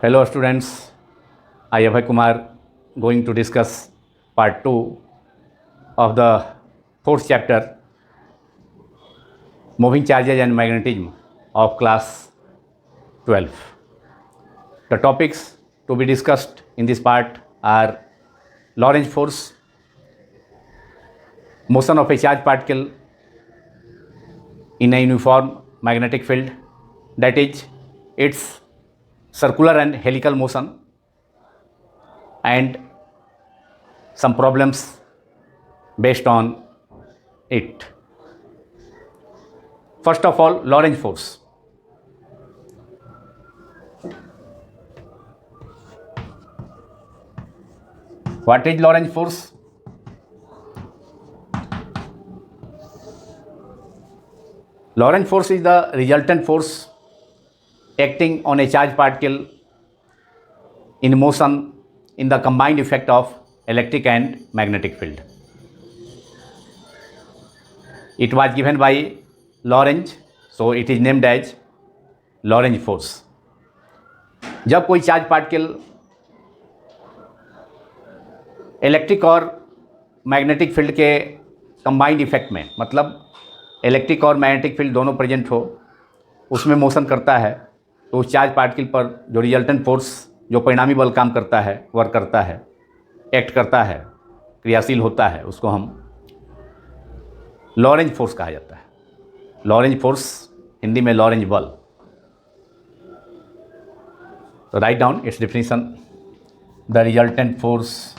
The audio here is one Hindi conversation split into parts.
Hello students, I Abhay Kumar going to discuss part 2 of the fourth chapter Moving Charges and Magnetism of class 12. The topics to be discussed in this part are Lorentz force, motion of a charged particle in a uniform magnetic field, that is its circular and helical motion, and some problems based on it. First of all, Lorentz force. What is Lorentz force? Lorentz force is the resultant force acting on a charged particle in motion in the combined effect of electric and magnetic field. It was given by Lorentz, so it is named as Lorentz force. जब कोई चार्ज पार्टिकल इलेक्ट्रिक और मैग्नेटिक फील्ड के कंबाइंड इफेक्ट में, मतलब इलेक्ट्रिक और मैग्नेटिक फील्ड दोनों प्रेजेंट हो, उसमें मोशन करता है, तो उस चार्ज पार्टिकल पर जो रिजल्टेंट फोर्स, जो परिणामी बल काम करता है, वर्क करता है, एक्ट करता है, क्रियाशील होता है, उसको हम लॉरेंज फोर्स कहा जाता है. लॉरेंज फोर्स हिंदी में लॉरेंज बल. तो write down it's definition. The resultant force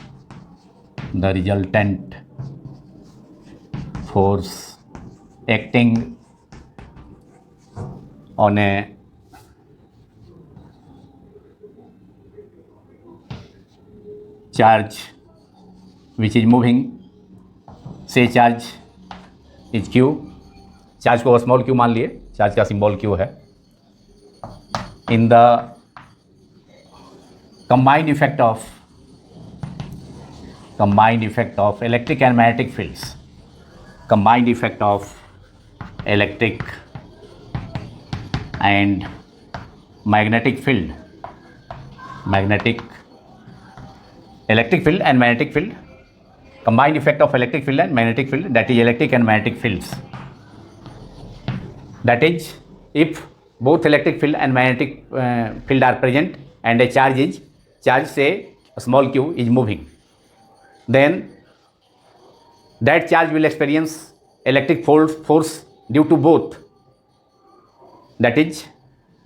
acting on a charge which is moving, say charge is q. Charge को स्मॉल q मान लिए, चार्ज का सिंबल q है. In the combined effect of electric and magnetic fields, combined effect of electric and magnetic field, combined effect of electric field and magnetic field, that is electric and magnetic fields. That is, if both electric field and magnetic field are present and a charge say small q is moving, then that charge will experience electric force due to both, that is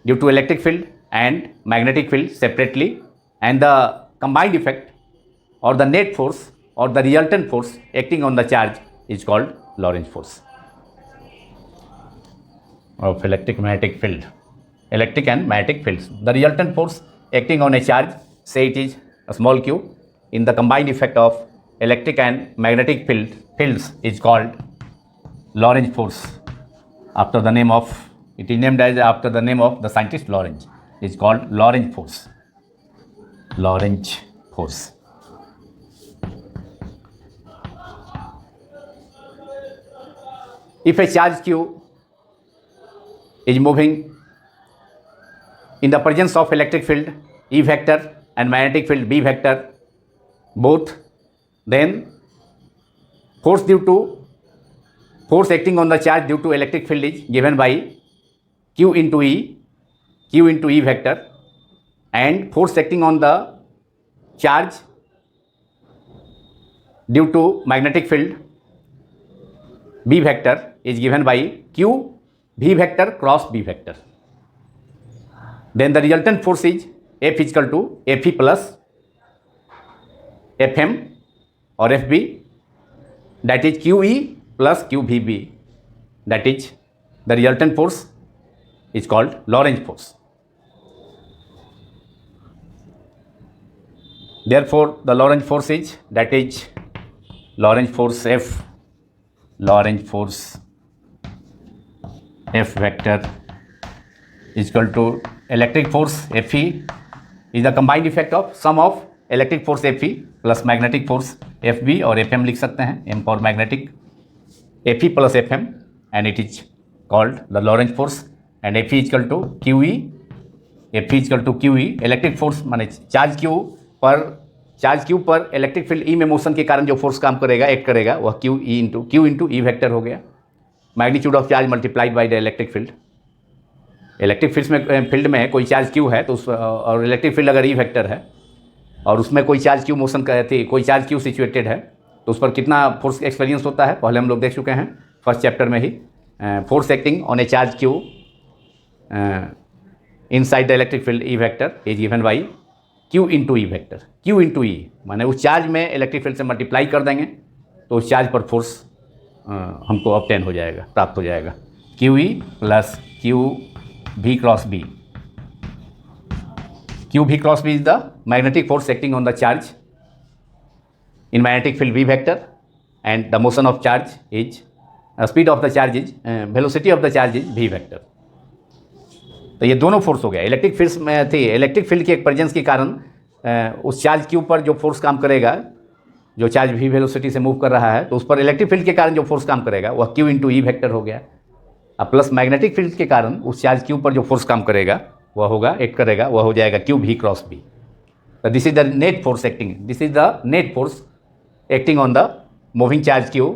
due to electric field and magnetic field separately, and the combined effect or the net force or the resultant force acting on the charge is called Lorentz force of electric and magnetic fields. The resultant force acting on a charge, say it is a small q, in the combined effect of electric and magnetic fields is called Lorentz force. After the name of, it is named as after the name of the scientist Lorentz, is called Lorentz force. If a charge q is moving in the presence of electric field E vector and magnetic field B vector both, then force acting on the charge due to electric field is given by q into E vector, and force acting on the charge due to magnetic field B vector is given by q V vector cross B vector. Then the resultant force is F is equal to Fe plus Fm or Fb, that is QE plus QVB, that is the resultant force is called Lorentz force. Therefore, the Lorentz force is, that is Lorentz force F vector is equal to electric force Fe is the combined effect of sum of electric force Fe plus magnetic force Fb और Fm लिख सकते हैं, m for magnetic, Fe plus Fm, and it is called the Lorentz force, and Fe equal to QE F is equal to Q E, electric force माने चार्ज क्यू पर इलेक्ट्रिक फील्ड ई में मोशन के कारण जो फोर्स काम करेगा, एक्ट करेगा, वह क्यू इंटू ई वेक्टर हो गया। Magnitude of charge multiplied by the electric field. Electric field में कोई चार्ज क्यू है तो उस, और इलेक्ट्रिक फील्ड अगर ई वेक्टर है और उसमें कोई चार्ज क्यू मोशन करती, कोई चार्ज क्यू सिचुएटेड है, तो उस पर कितना फोर्स एक्सपीरियंस होता है, पहले हम लोग देख चुके हैं फर्स्ट चैप्टर में ही। Force acting on a charge Q inside the electric field E vector is given by Q into E vector. Q into E माने उस चार्ज में इलेक्ट्रिक फील्ड से मल्टीप्लाई कर देंगे तो उस चार्ज पर फोर्स हमको ऑब्टेन हो जाएगा, प्राप्त हो जाएगा। क्यू ई प्लस क्यू भी क्रॉस बी। क्यू भी cross B is the magnetic force acting on the charge in magnetic field v vector, and the motion of charge is speed of the charge is velocity of the charge is v vector। तो ये दोनों फोर्स हो गया। इलेक्ट्रिक फील्ड में थी, इलेक्ट्रिक फील्ड के एक प्रेजेंस के कारण उस चार्ज क्यू पर जो फोर्स काम करेगा, जो चार्ज v वेलोसिटी से मूव कर रहा है, तो उस पर इलेक्ट्रिक फील्ड के कारण जो फोर्स काम करेगा वह क्यू इंटू ई वेक्टर हो गया। अब प्लस मैग्नेटिक फील्ड के कारण उस चार्ज क्यू पर जो फोर्स काम करेगा वह होगा, एक्ट करेगा, वह हो जाएगा क्यू भी क्रॉस बी। तो this is the net force acting, this is the net force acting on the moving charge q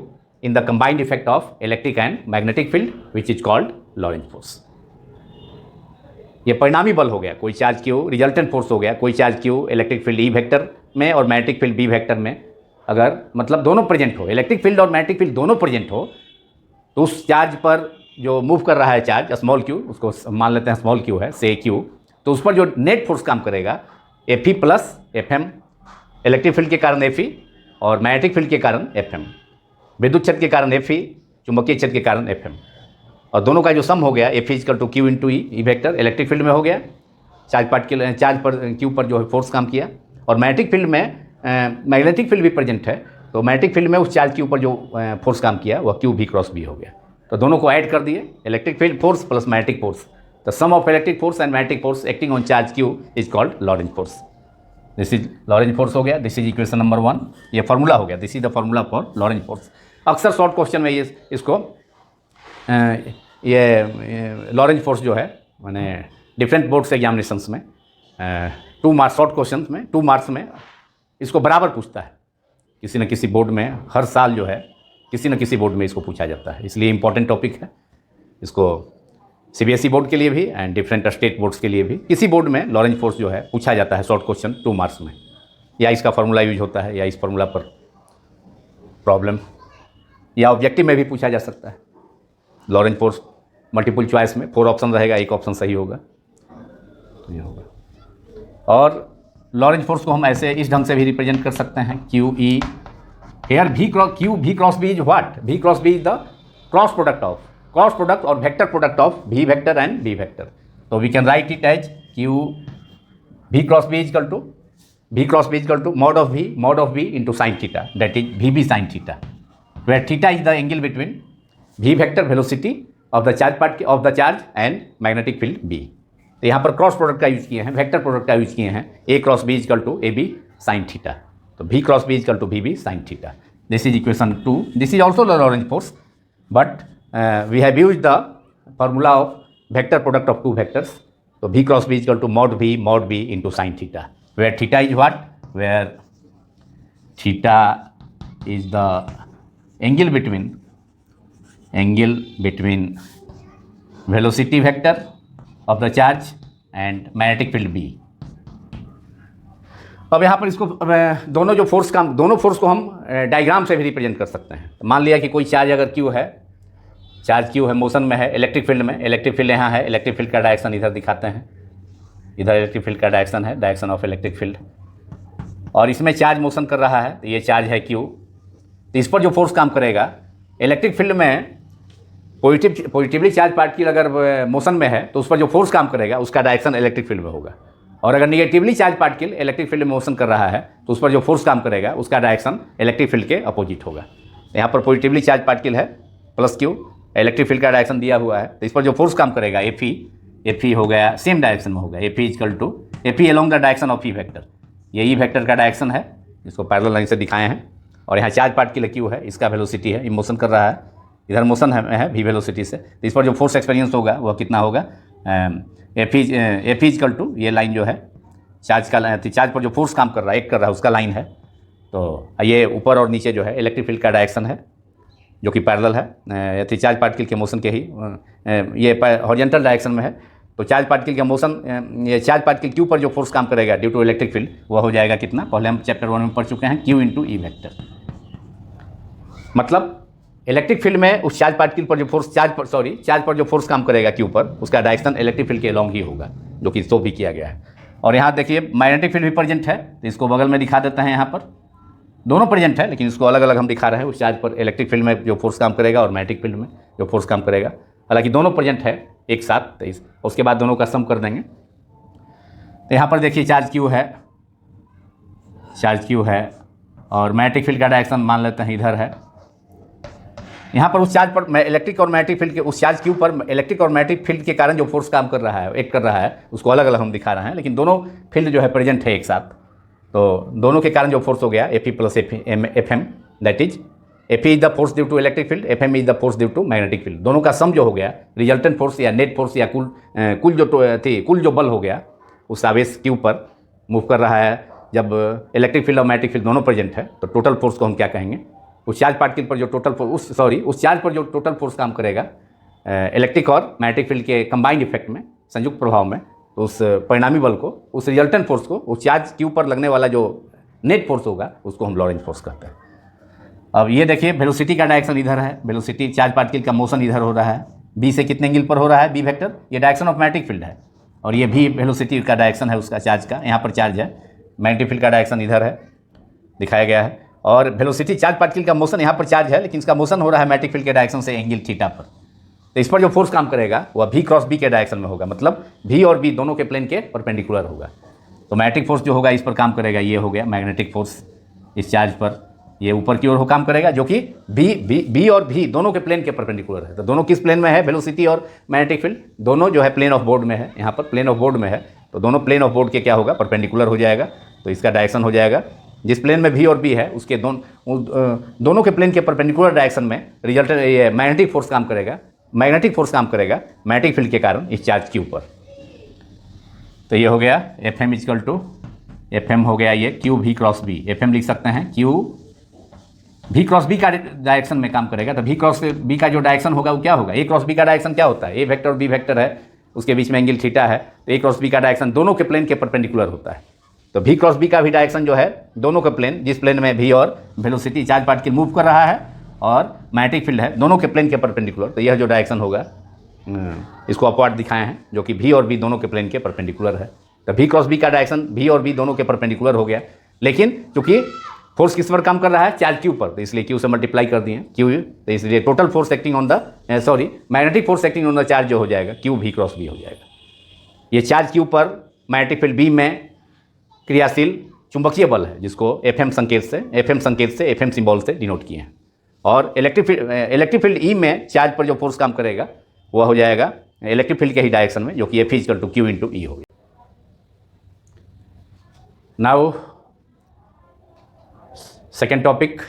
in the combined effect of electric and magnetic field which is called Lorentz force। ये परिणामी बल हो गया, कोई चार्ज क्यू रिजल्टेंट फोर्स हो गया, कोई charge Q electric field E vector में और मैग्नेटिक फील्ड बी वेक्टर में अगर मतलब दोनों प्रेजेंट हो, इलेक्ट्रिक फील्ड और मैग्नेटिक फील्ड दोनों प्रेजेंट हो, तो उस चार्ज पर जो मूव कर रहा है चार्ज स्मॉल क्यू, उसको मान लेते हैं स्मॉल क्यू है से क्यू, तो उस पर जो नेट फोर्स काम करेगा F E plus F M, electric field के कारण एफ ई और मैग्नेटिक फील्ड के कारण एफ एम, विद्युत क्षेत्र के कारण एफ ई, चुंबकीय क्षेत्र के कारण एफ एम, और दोनों का जो सम हो गया F is equal to Q into E vector. Electric field में हो गया चार्ज पर क्यू पर जो है फोर्स काम किया, और मैग्नेटिक फील्ड में मैग्नेटिक फील्ड भी प्रेजेंट है, तो मैग्नेटिक फील्ड में उस चार्ज क्यू पर जो फोर्स काम किया वह क्यू भी क्रॉस बी हो गया। तो दोनों को ऐड कर दिए, electric field force plus magnetic force. The sum of electric force and magnetic force acting on charge Q is called Lorentz force. This is Lorentz force हो गया, दिस इज इक्वेशन नंबर 1, ये फार्मूला हो गया, this is the formula for Lorentz force. अक्सर शॉर्ट क्वेश्चन में ये इसको ये लॉरेंज फोर्स जो है मैंने डिफरेंट बोर्ड्स एग्जामिनेशंस में 2 मार्क्स शॉर्ट क्वेश्चन में 2 मार्क्स में इसको बराबर पूछता है, किसी न किसी बोर्ड में हर साल जो है किसी न किसी बोर्ड में इसको पूछा जाता है, इसलिए इंपॉर्टेंट टॉपिक है। इसको सीबीएसई बोर्ड के लिए भी एंड डिफरेंट स्टेट बोर्ड्स के लिए भी किसी बोर्ड में लॉरेंज फोर्स जो है पूछा जाता है शॉर्ट क्वेश्चन 2 मार्क्स में, या इसका फार्मूला यूज होता है या इस फार्मूला पर प्रॉब्लम, या ऑब्जेक्टिव में भी पूछा जा सकता है। लॉरेंज फोर्स मल्टीपल चॉइस में 4 ऑप्शन रहेगा, एक ऑप्शन सही होगा, तो ये होगा। और लॉरेंज फोर्स को हम ऐसे इस ढंग से भी रिप्रेजेंट कर सकते हैं, क्यू ई हेयर क्यू भी cross B is what, V cross B is the cross product or vector product of v vector and b vector. तो we can write it as q v cross b is equal to mod of v into sine theta, that is vb sine theta, where theta is the angle between v vector velocity of the charge and magnetic field b। तो यहाँ पर क्रॉस प्रोडक्ट का यूज किए हैं, वेक्टर प्रोडक्ट का यूज किए हैं, a cross b is equal to ab sine theta, तो v cross b is equal to vb sine theta. This is equation 2, this is also Lorentz force, but we have used the formula of vector product of 2 vectors. So v cross b is equal to mod b into sin theta, where theta is what, where theta is the angle between velocity vector of the charge and magnetic field b। अब यहाँ पर इसको दोनों फोर्स को हम डायग्राम से भी रिप्रेजेंट कर सकते हैं। मान लिया कि कोई चार्ज अगर क्यू है, चार्ज क्यू है, मोशन में है, इलेक्ट्रिक फील्ड में, इलेक्ट्रिक फील्ड यहाँ है, इलेक्ट्रिक फील्ड का डायरेक्शन इधर दिखाते हैं, इधर इलेक्ट्रिक फील्ड का डायरेक्शन है, डायरेक्शन ऑफ इलेक्ट्रिक फील्ड, और इसमें चार्ज मोशन कर रहा है, तो ये चार्ज है क्यू, तो इस पर जो फोर्स काम करेगा, इलेक्ट्रिक फील्ड में पॉजिटिवली चार्ज पार्टिकल अगर मोशन में है तो उस पर जो फोर्स काम करेगा उसका डायरेक्शन इलेक्ट्रिक फील्ड में होगा, और अगर negatively charge particle electric field में मोशन कर रहा है तो उस पर जो फोर्स काम करेगा उसका डायरेक्शन इलेक्ट्रिक फील्ड के अपोजिट होगा। यहाँ पर पॉजिटिवली चार्ज पार्टिकल है प्लस क्यू, इलेक्ट्रिक फील्ड का डायरेक्शन दिया हुआ है, तो इस पर जो फोर्स काम करेगा एफ ई हो गया, सेम डायरेक्शन में होगा, F E equal to F E along the direction of E vector, ये ई वेक्टर का डायरेक्शन है, इसको पैरेलल लाइन से दिखाए हैं, और यहाँ चार्ज पार्टिकल क्यू है, इसका वेलोसिटी है, मोशन कर रहा है, इधर मोशन है वी वेलोसिटी से, तो इस पर जो फोर्स एक्सपीरियंस होगा वह कितना होगा, एफ इजकल टू, ये लाइन जो है चार्ज का, चार्ज पर जो फोर्स काम कर रहा है, एक कर रहा है, उसका लाइन है। तो ये ऊपर और नीचे जो है इलेक्ट्रिक फील्ड का डायरेक्शन है जो कि पैरेलल है चार्ज पार्टिकल के मोशन के ही, ये हॉरिजॉन्टल डायरेक्शन में है। तो चार्ज पार्टिकल का मोशन, ये चार्ज पार्टिकल क्यू पर जो फोर्स काम करेगा ड्यू टू इलेक्ट्रिक फील्ड, वह हो जाएगा कितना, पहले हम चैप्टर 1 में पढ़ चुके हैं, क्यू इंटू ई वेक्टर। मतलब इलेक्ट्रिक फील्ड में उस चार्ज पार्टिकल पर जो फोर्स, चार्ज पर जो फोर्स काम करेगा क्यू पर, उसका डायरेक्शन इलेक्ट्रिक फील्ड के अलॉन्ग ही होगा, जो कि शो भी किया गया है। और यहाँ देखिए मैग्नेटिक फील्ड भी प्रेजेंट है, तो इसको बगल में दिखा देते हैं। यहाँ पर दोनों प्रेजेंट है, लेकिन इसको अलग अलग हम दिखा रहे हैं। उस चार्ज पर इलेक्ट्रिक फील्ड में जो फोर्स काम करेगा और मैग्नेटिक फील्ड में जो फोर्स काम करेगा, हालांकि दोनों प्रेजेंट है एक साथ, तो उसके बाद दोनों का सम कर देंगे। तो यहाँ पर देखिए चार्ज क्यू है और मैग्नेटिक फील्ड का डायरेक्शन मान लेते हैं इधर है। यहाँ पर उस चार्ज पर इलेक्ट्रिक और मैग्नेटिक फील्ड के, उस चार्ज क्यू पर इलेक्ट्रिक और मैग्नेटिक फील्ड के कारण जो फोर्स काम कर रहा है, एक कर रहा है, उसको अलग अलग हम दिखा रहे हैं, लेकिन दोनों फील्ड जो है प्रेजेंट है एक साथ। तो दोनों के कारण जो फोर्स हो गया F E plus F M, that is F E is the force due to electric field, F M is the force due to magnetic field. दोनों का सम जो हो गया, रिजल्टेंट फोर्स या नेट फोर्स या कुल जो बल हो गया उस आवेश क्यू पर मूव कर रहा है, जब इलेक्ट्रिक फील्ड और मैग्नेटिक फील्ड दोनों प्रेजेंट है, तो टोटल फोर्स को हम क्या कहेंगे, उस चार्ज पार्टिकल पर जो टोटल फोर्स, उस चार्ज पर जो टोटल फोर्स काम करेगा इलेक्ट्रिक और मैग्नेटिक फील्ड के कंबाइंड इफेक्ट में, संयुक्त प्रभाव में, तो उस परिणामी बल को, उस रिजल्टेंट फोर्स को, उस चार्ज क्यू पर लगने वाला जो नेट फोर्स होगा, उसको हम लॉरेंज फोर्स कहते हैं। अब ये देखिए वेलोसिटी का डायरेक्शन इधर है, वेलोसिटी चार्ज पार्टिकल का मोशन इधर हो रहा है, बी से कितने एंगल पर हो रहा है, बी वेक्टर, ये डायरेक्शन ऑफ मैग्नेटिक फील्ड है, और ये भी वेलोसिटी का डायरेक्शन है उसका, चार्ज का, यहाँ पर चार्ज है, मैग्नेटिक फील्ड का डायरेक्शन इधर है, दिखाया गया है। और वेलोसिटी चार्ज पार्टिकल का मोशन, यहाँ पर चार्ज है लेकिन इसका मोशन हो रहा है मैग्नेटिक फील्ड के डायरेक्शन से एंगल थीटा पर, तो इस पर जो फोर्स काम करेगा वह v क्रॉस b के डायरेक्शन में होगा, मतलब v और b दोनों के प्लेन के परपेंडिकुलर होगा। तो मैग्नेटिक फोर्स जो होगा इस पर काम करेगा, ये हो गया मैग्नेटिक फोर्स इस चार्ज पर, ये ऊपर की ओर हो काम करेगा, जो कि b और v दोनों के प्लेन के परपेंडिकुलर है। तो दोनों किस प्लेन में है, वेलोसिटी और मैग्नेटिक फील्ड दोनों जो है प्लेन ऑफ बोर्ड में है, यहाँ पर प्लेन ऑफ बोर्ड में है, तो दोनों प्लेन ऑफ बोर्ड के क्या होगा, परपेंडिकुलर हो जाएगा। तो इसका डायरेक्शन हो जाएगा, जिस प्लेन में v और b है उसके दोनों के प्लेन के परपेंडिकुलर डायरेक्शन में रिजल्टेंट ये मैग्नेटिक फोर्स काम करेगा, मैग्नेटिक फील्ड के कारण इस चार्ज क्यू पर। तो ये हो गया F M equal to, F M हो गया ये Q v cross b, F M लिख सकते हैं क्यू v क्रॉस b का डायरेक्शन में काम करेगा। तो v क्रॉस b का जो डायरेक्शन होगा वो क्या होगा, a क्रॉस b का डायरेक्शन क्या होता है, ए वेक्टर और b वेक्टर है, उसके बीच में एंगल थीटा है, तो a क्रॉस b का डायरेक्शन दोनों के प्लेन के परपेंडिकुलर होता है। तो v क्रॉस b का भी डायरेक्शन जो है दोनों के प्लेन, जिस प्लेन में v और वेलोसिटी चार्ज पार्टिकल मूव कर रहा है और मैग्नेटिक फील्ड है, दोनों के प्लेन के परपेंडिकुलर, तो यह जो डायरेक्शन होगा इसको अपवार्ड दिखाए हैं, जो कि v और b दोनों के प्लेन के परपेंडिकुलर है। तो v क्रॉस b का डायरेक्शन v और b दोनों के परपेंडिकुलर हो गया, लेकिन चूंकि फोर्स किस पर काम कर रहा है, चार्ज क्यू पर, तो इसलिए क्यू से मल्टीप्लाई कर दिए क्यू, तो इसलिए total force acting on the magnetic force acting on the charge जो हो जाएगा क्यू v क्रॉस b हो जाएगा। ये चार्ज क्यू पर मैग्नेटिक फील्ड b में क्रियाशील चुंबकीय बल है, जिसको एफ एम संकेत से एफ एम सिंबल से डिनोट किए हैं। और इलेक्ट्रिक फील्ड ई में चार्ज पर जो फोर्स काम करेगा वह हो जाएगा इलेक्ट्रिक फील्ड के ही डायरेक्शन में, जो कि F is equal to Q into E हो गया। Now second topic,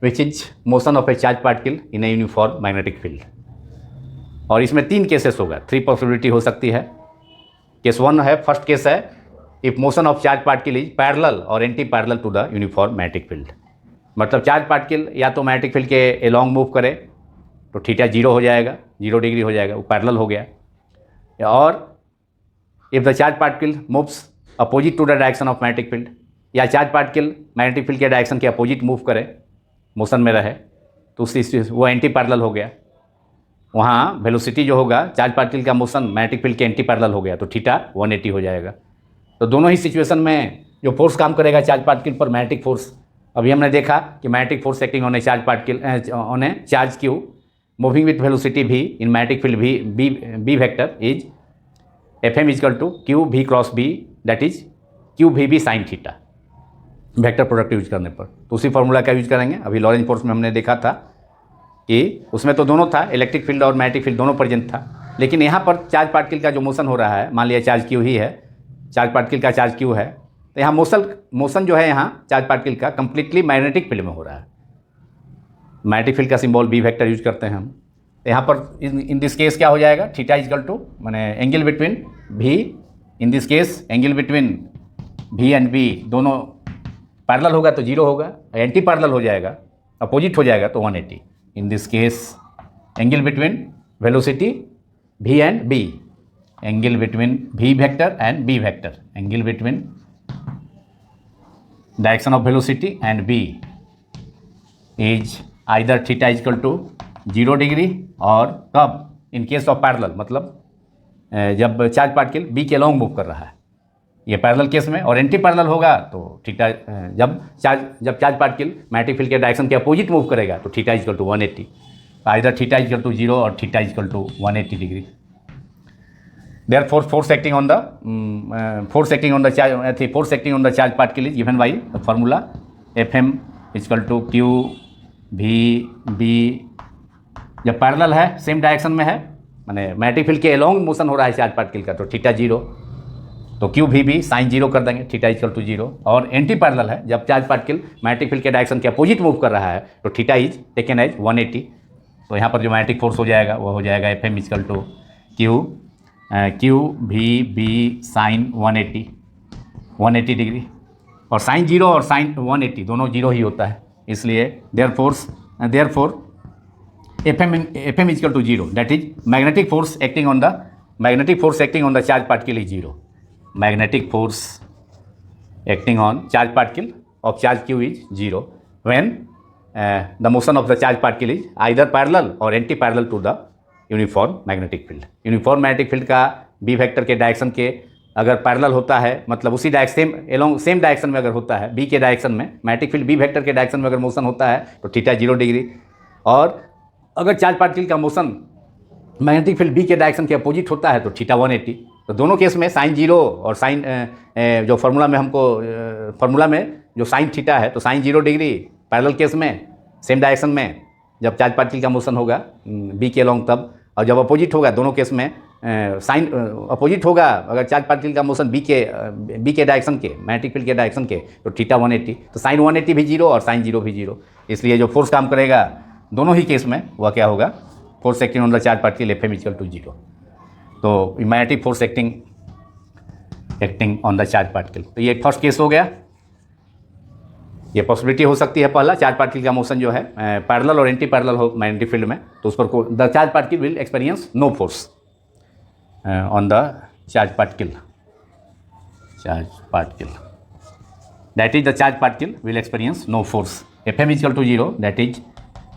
which is motion of a charge particle in a uniform magnetic field. और इसमें 3 केसेस होगा, 3 पॉसिबिलिटी हो सकती है। केस 1 है, फर्स्ट केस है, if motion of charge particle is parallel और anti parallel to the uniform magnetic field, मतलब चार्ज पार्टिकल या तो मैग्नेटिक फील्ड के एलोंग मूव करे तो थीटा 0 हो जाएगा, 0 डिग्री हो जाएगा, वो पैरेलल हो गया। और if the charge particle moves opposite to the direction of magnetic field, या चार्ज पार्टिकल मैग्नेटिक फील्ड के डायरेक्शन के अपोजिट मूव करे, मोशन में रहे, तो वो एंटी पैरेलल हो गया। वहाँ वेलोसिटी जो होगा, चार्ज पार्टिकल का मोशन मैग्नेटिक फील्ड के एंटी पैरेलल हो गया, तो थीटा 180 हो जाएगा। तो दोनों ही सिचुएशन में जो फोर्स काम करेगा चार्ज पार्टिकल पर, मैग्नेटिक फोर्स, अभी हमने देखा कि magnetic force acting on a charge particle on a charge Q moving with velocity v in magnetic field b vector is F M equal to Q v cross b, that is Q v b sine theta, vector product use करने पर। तो उसी फॉर्मूला का यूज करेंगे। अभी लॉरेंज फोर्स में हमने देखा था कि उसमें तो दोनों था, इलेक्ट्रिक फील्ड और मैग्नेटिक फील्ड दोनों प्रेजेंट था, लेकिन यहाँ पर चार्ज पार्टिकल का जो मोशन हो रहा है, मान लिया चार्ज क्यू ही है, चार्ज पार्टिकल का चार्ज क्यू है, तो यहाँ मोशन जो है यहाँ चार्ज पार्टिकल का कंप्लीटली मैग्नेटिक फील्ड में हो रहा है। मैग्नेटिक फील्ड का सिंबल बी वेक्टर यूज करते हैं हम, यहाँ पर इन दिस केस क्या हो जाएगा, थीटा इजकल टू माने एंगल बिटवीन भी, इन दिस केस एंगल बिटवीन भी एंड बी दोनों पैरेलल होगा तो 0 होगा, एंटी पैरेलल हो जाएगा, अपोजिट हो जाएगा तो 180। In this case angle between velocity v and b, angle between v vector and b vector, angle between direction of velocity and b is either theta is equal to 0 degree, और कब, इन केस ऑफ पैरेलल, मतलब जब चार्ज पार्टिकल b के अलॉन्ग मूव कर रहा है, ये पैरेलल केस में, और एंटी पैरेलल होगा तो थीटा, जब चार्ज पार्टिकल मैग्नेटिक फील्ड के डायरेक्शन के अपोजिट मूव करेगा तो theta is equal to 180, either theta is equal to 0 और theta is equal to 180 degree. Therefore, force acting on the charge particle is given by the formula Fm equal to Q we B. जब पैरेलल है, सेम डायरेक्शन में है, माने मैग्नेटिक फील्ड के एलोंग मोशन हो रहा है चार्ज पार्टिकल का, तो थीटा 0, तो क्यू वी बी साइन 0 कर देंगे, थीटा इक्वल टू 0। और एंटी पैरेलल है, जब चार्ज पार्टिकल मैग्नेटिक फील्ड के डायरेक्शन के अपोजिट मूव कर रहा है तो थीटा इज टेकन एज 180। तो यहाँ पर जो मैग्नेटिक फोर्स हो जाएगा वो हो जाएगा F M equal to Q we B sine 180 degree, और साइन 0 और साइन 180 दोनों 0 ही होता है, इसलिए therefore F M equal to 0, that is magnetic force acting on the charge particle is 0। Magnetic force acting on charge particle of charge Q is 0 when the motion of the charge particle is either parallel और anti parallel to the uniform magnetic field. Uniform magnetic field का बी वेक्टर के डायरेक्शन के अगर पैरेलल होता है, मतलब उसी सेम डायरेक्शन में अगर होता है, बी के डायरेक्शन में, मैग्नेटिक फील्ड बी वेक्टर के डायरेक्शन में अगर मोशन होता है तो थीटा 0 डिग्री, और अगर चार्ज पार्टिकल का मोशन मैग्नेटिक फील्ड बी के डायरेक्शन के अपोजिट होता है तो थीटा 180। तो दोनों केस में साइन 0 और साइन जो फार्मूला में जो साइन थीटा है तो साइन 0 डिग्री पैरेलल केस में, सेम डायरेक्शन में जब चार्ज पार्टिकल का मोशन होगा बी के अलॉन्ग तब, और जब अपोजिट होगा दोनों केस में साइन अपोजिट होगा अगर चार्ज पार्टिकल का मोशन बी के डायरेक्शन के, मैग्नेटिक फील्ड के डायरेक्शन के, तो थीटा 180। तो साइन 180 भी 0 और साइन 0 भी 0, इसलिए जो फोर्स काम करेगा दोनों ही केस में वह क्या होगा, force acting on the charge particle F M equal to 0। तो magnetic force acting on the charge particle, तो ये फर्स्ट केस हो गया। ये पॉसिबिलिटी हो सकती है, पहला चार्ज पार्टिकल का मोशन जो है पैरेलल और एंटी पैरेलल हो मैग्नेटिक फील्ड में, तो उस पर the charge particle will experience no force on the charge particle, that is the charge particle will experience no force. F M equal to 0, that is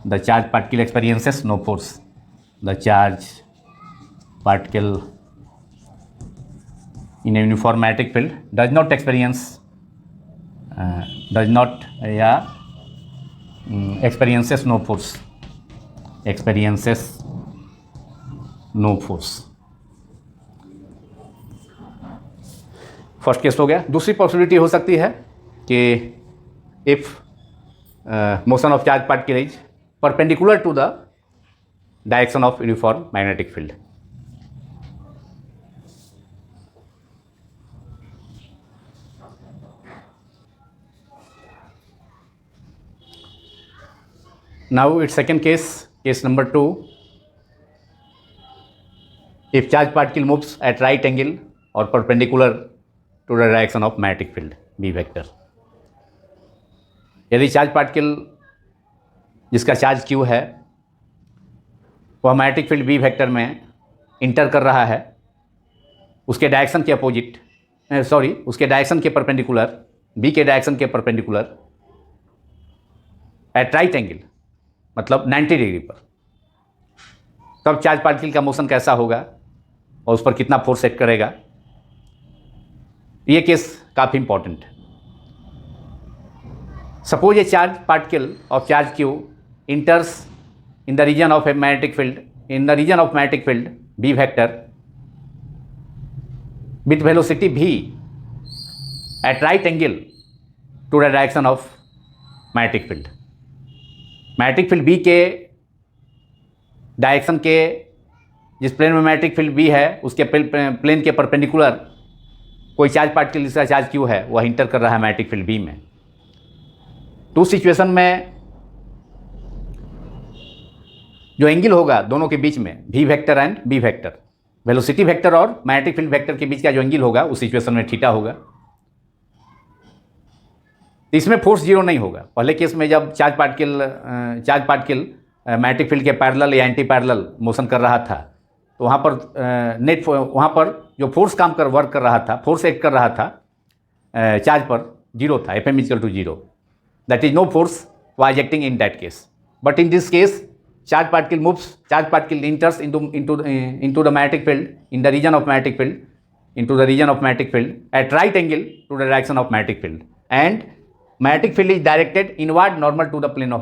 the charge particle experiences no force. The charge particle in a uniform magnetic field does not experience experiences no force, first case हो गया। दूसरी पॉसिबिलिटी हो सकती है कि if motion of charge particle is perpendicular to the direction of uniform magnetic field. Now its second case, case number 2. If charge particle moves at right angle or perpendicular to the direction of magnetic field B vector. यदि चार्ज पार्टिकल जिसका चार्ज Q है वह मैग्नेटिक फील्ड B वेक्टर में इंटर कर रहा है, उसके डायरेक्शन के अपोजिट, उसके डायरेक्शन के परपेंडिकुलर, B के डायरेक्शन के परपेंडिकुलर एट राइट एंगल, मतलब 90 डिग्री पर, तब चार्ज पार्टिकल का मोशन कैसा होगा और उस पर कितना फोर्स एक्ट करेगा, ये केस काफ़ी इंपॉर्टेंट है। Suppose a charge particle of charge q enters in the region of a magnetic field B vector with velocity v at right angle to the direction of magnetic field. Magnetic field B के डायरेक्शन के, जिस प्लेन में मैग्नेटिक फील्ड बी है उसके प्लेन के परपेंडिकुलर कोई चार्ज पार्टिकल जिसका चार्ज क्यू है वह इंटर कर रहा है मैग्नेटिक फील्ड बी में। तो उस सिचुएशन में जो एंगल होगा दोनों के बीच में v vector and b vector, velocity vector और मैग्नेटिक फील्ड वेक्टर के बीच का जो एंगल होगा उस सिचुएशन में थीटा होगा। इसमें फोर्स जीरो नहीं होगा। पहले केस में जब चार्ज पार्टिकल मैग्नेटिक फील्ड के पैरेलल या एंटी पैरेलल मोशन कर रहा था तो वहाँ पर जो फोर्स वर्क कर रहा था, फोर्स एक्ट कर रहा था चार्ज पर, जीरो था, Fm equal to zero, that is no force was acting in that case. But in this case charge particle enters into the magnetic field, in the region of magnetic field, into the region of magnetic field at right angle to the direction of magnetic field, and magnetic field is directed inward normal to the plane of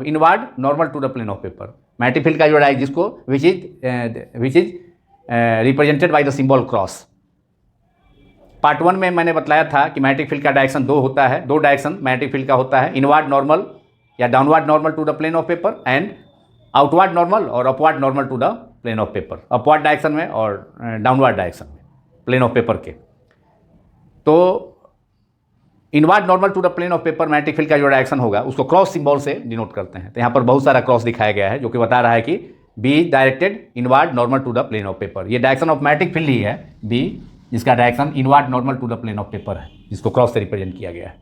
paper. Magnetic field का जो डायरेक्ट जिसको which is represented by the symbol cross. Part 1 में मैंने बतलाया था कि मैग्नेटिक फील्ड का डायरेक्शन दो डायरेक्शन मैग्नेटिक फील्ड का होता है, इनवर्ड नॉर्मल या downward normal to the plane of paper and outward normal or upward normal to the plane of paper, upward direction में और डाउनवर्ड डायरेक्शन में प्लेन ऑफ पेपर के। तो inward normal to the plane of paper magnetic field का जो डायरेक्शन होगा उसको क्रॉस सिंबल से डिनोट करते हैं। तो यहाँ पर बहुत सारा क्रॉस दिखाया गया है जो कि बता रहा है कि B directed inward normal to the plane of paper. ये डायरेक्शन ऑफ मैग्नेटिक फील्ड ही है बी, जिसका direction inward normal to the plane of paper है, जिसको क्रॉस से रिप्रेजेंट किया गया है।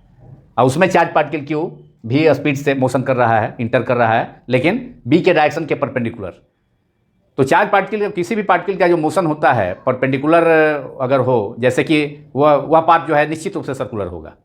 और उसमें चार्ज पार्टिकल क्यू भी स्पीड से मोशन कर रहा है, इंटर कर रहा है, लेकिन बी के डायरेक्शन के परपेंडिकुलर। तो चार्ज पार्टिकल, किसी भी पार्टिकल का जो मोशन होता है परपेंडिकुलर अगर हो, जैसे कि वह पाथ जो है निश्चित रूप से सर्कुलर होगा।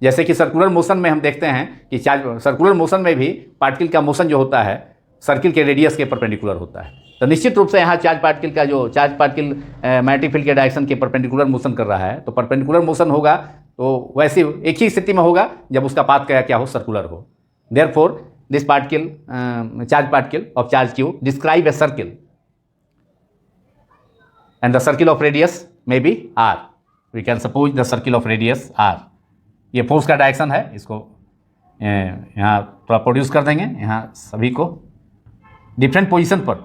जैसे कि सर्कुलर मोशन में हम देखते हैं कि सर्कुलर मोशन में भी पार्टिकल का मोशन जो होता है सर्किल के रेडियस के परपेंडिकुलर होता है। तो निश्चित रूप से यहाँ चार्ज पार्टिकल मैग्नेटिक फील्ड के डायरेक्शन के परपेंडिकुलर मोशन कर रहा है। तो परपेंडिकुलर मोशन होगा तो वैसे एक ही स्थिति में होगा जब उसका पाथ क्या हो, सर्कुलर हो। Therefore this charge particle of charge q describe a circle and the circle of radius may be r. We can suppose the circle of radius r. ये फोर्स का डायरेक्शन है, इसको यहाँ थोड़ा प्रोड्यूस कर देंगे। यहाँ सभी को डिफरेंट पोजीशन पर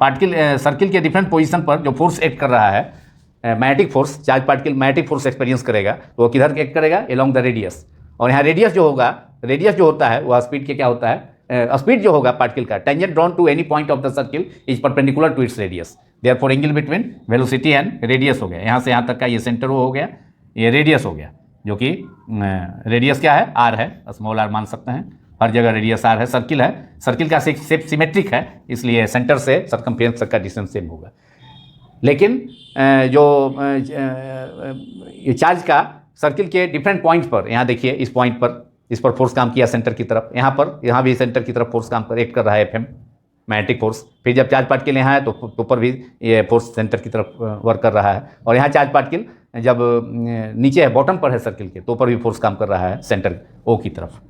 सर्किल के डिफरेंट पोजीशन पर जो फोर्स एक्ट कर रहा है magnetic force, charge particle magnetic force experience करेगा तो वो किधर एक्ट करेगा, एलोंग द रेडियस। और यहाँ रेडियस जो होता है वह स्पीड के क्या होता है, स्पीड जो होगा पार्टिकल का tangent drawn to any point of the circle is perpendicular to its radius. Therefore angle between velocity and radius हो गया। यहाँ से यहाँ तक का ये सेंटर हो गया, ये रेडियस हो गया, जो कि रेडियस क्या है, आर है, स्मॉल आर मान सकते हैं। हर जगह रेडियस आर है। सर्किल का शेप सिमेट्रिक है, इसलिए सेंटर से सर्कमफेरेंस तक का डिस्टेंस सेम होगा। लेकिन जो ये चार्ज का सर्किल के डिफरेंट पॉइंट्स पर, यहाँ देखिए इस पॉइंट पर, इस पर फोर्स काम किया सेंटर की तरफ, यहाँ भी सेंटर की तरफ फोर्स एक्ट कर रहा है Fm मैग्नेटिक फोर्स। फिर जब चार्ज पार्टिकल यहाँ है तो ऊपर भी ये फोर्स सेंटर की तरफ वर्क कर रहा है। और यहाँ चार्ज पार्टिकल जब नीचे है, बॉटम पर है सर्किल के, तो ऊपर भी फोर्स काम कर रहा है सेंटर O की तरफ।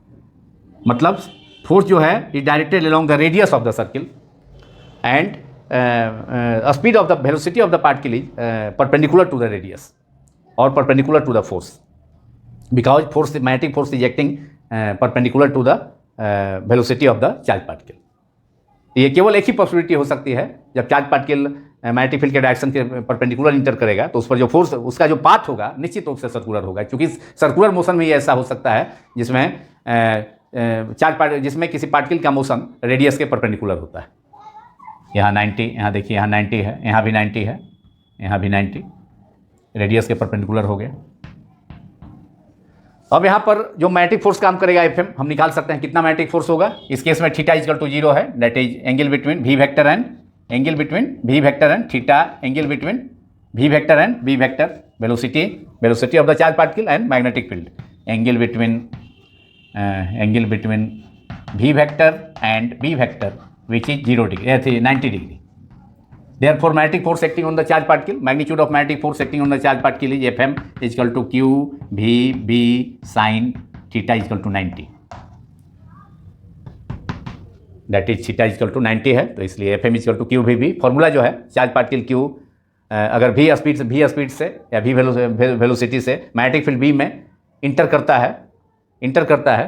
मतलब फोर्स जो है is directed along the radius of the circle and speed of the velocity of the particle is perpendicular to the radius और perpendicular to the force, because magnetic force is acting perpendicular to the velocity of the charge particle. ये केवल एक ही पॉसिबिलिटी हो सकती है, जब चार्ज पार्टिकल मैग्नेटिक फील्ड के डायरेक्शन के परपेंडिकुलर इंटर करेगा तो उस पर जो फोर्स, उसका जो पाथ होगा निश्चित रूप से सर्कुलर होगा, क्योंकि सर्कुलर मोशन में ये ऐसा हो सकता है जिसमें किसी पार्टिकल का मोशन रेडियस के परपेंडिकुलर होता है। यहाँ 90, यहाँ देखिए यहाँ 90 है, यहाँ भी 90 है, यहाँ भी 90, रेडियस के परपेंडिकुलर हो गया। अब यहाँ पर जो मैग्नेटिक फोर्स काम करेगा Fm, हम निकाल सकते हैं कितना मैग्नेटिक फोर्स होगा। इस केस में थीटा इक्वल टू 0 है, that is angle between V vector and theta, angle between V vector and B vector, velocity of the charge particle and magnetic field, angle between V vector and B vector which is 0 degree, 90 degree. Therefore, magnetic force acting on the charge particle, magnitude of magnetic force acting on the charge particle is Fm is equal to Q V B sin theta is equal to 90. That is theta is equal to 90 है, तो इसलिए Fm is equal to Q V B। Formula जो है चार्ज पार्टिकल Q अगर V स्पीड से या V वेलोसिटी से मैग्नेटिक फील्ड B में इंटर करता है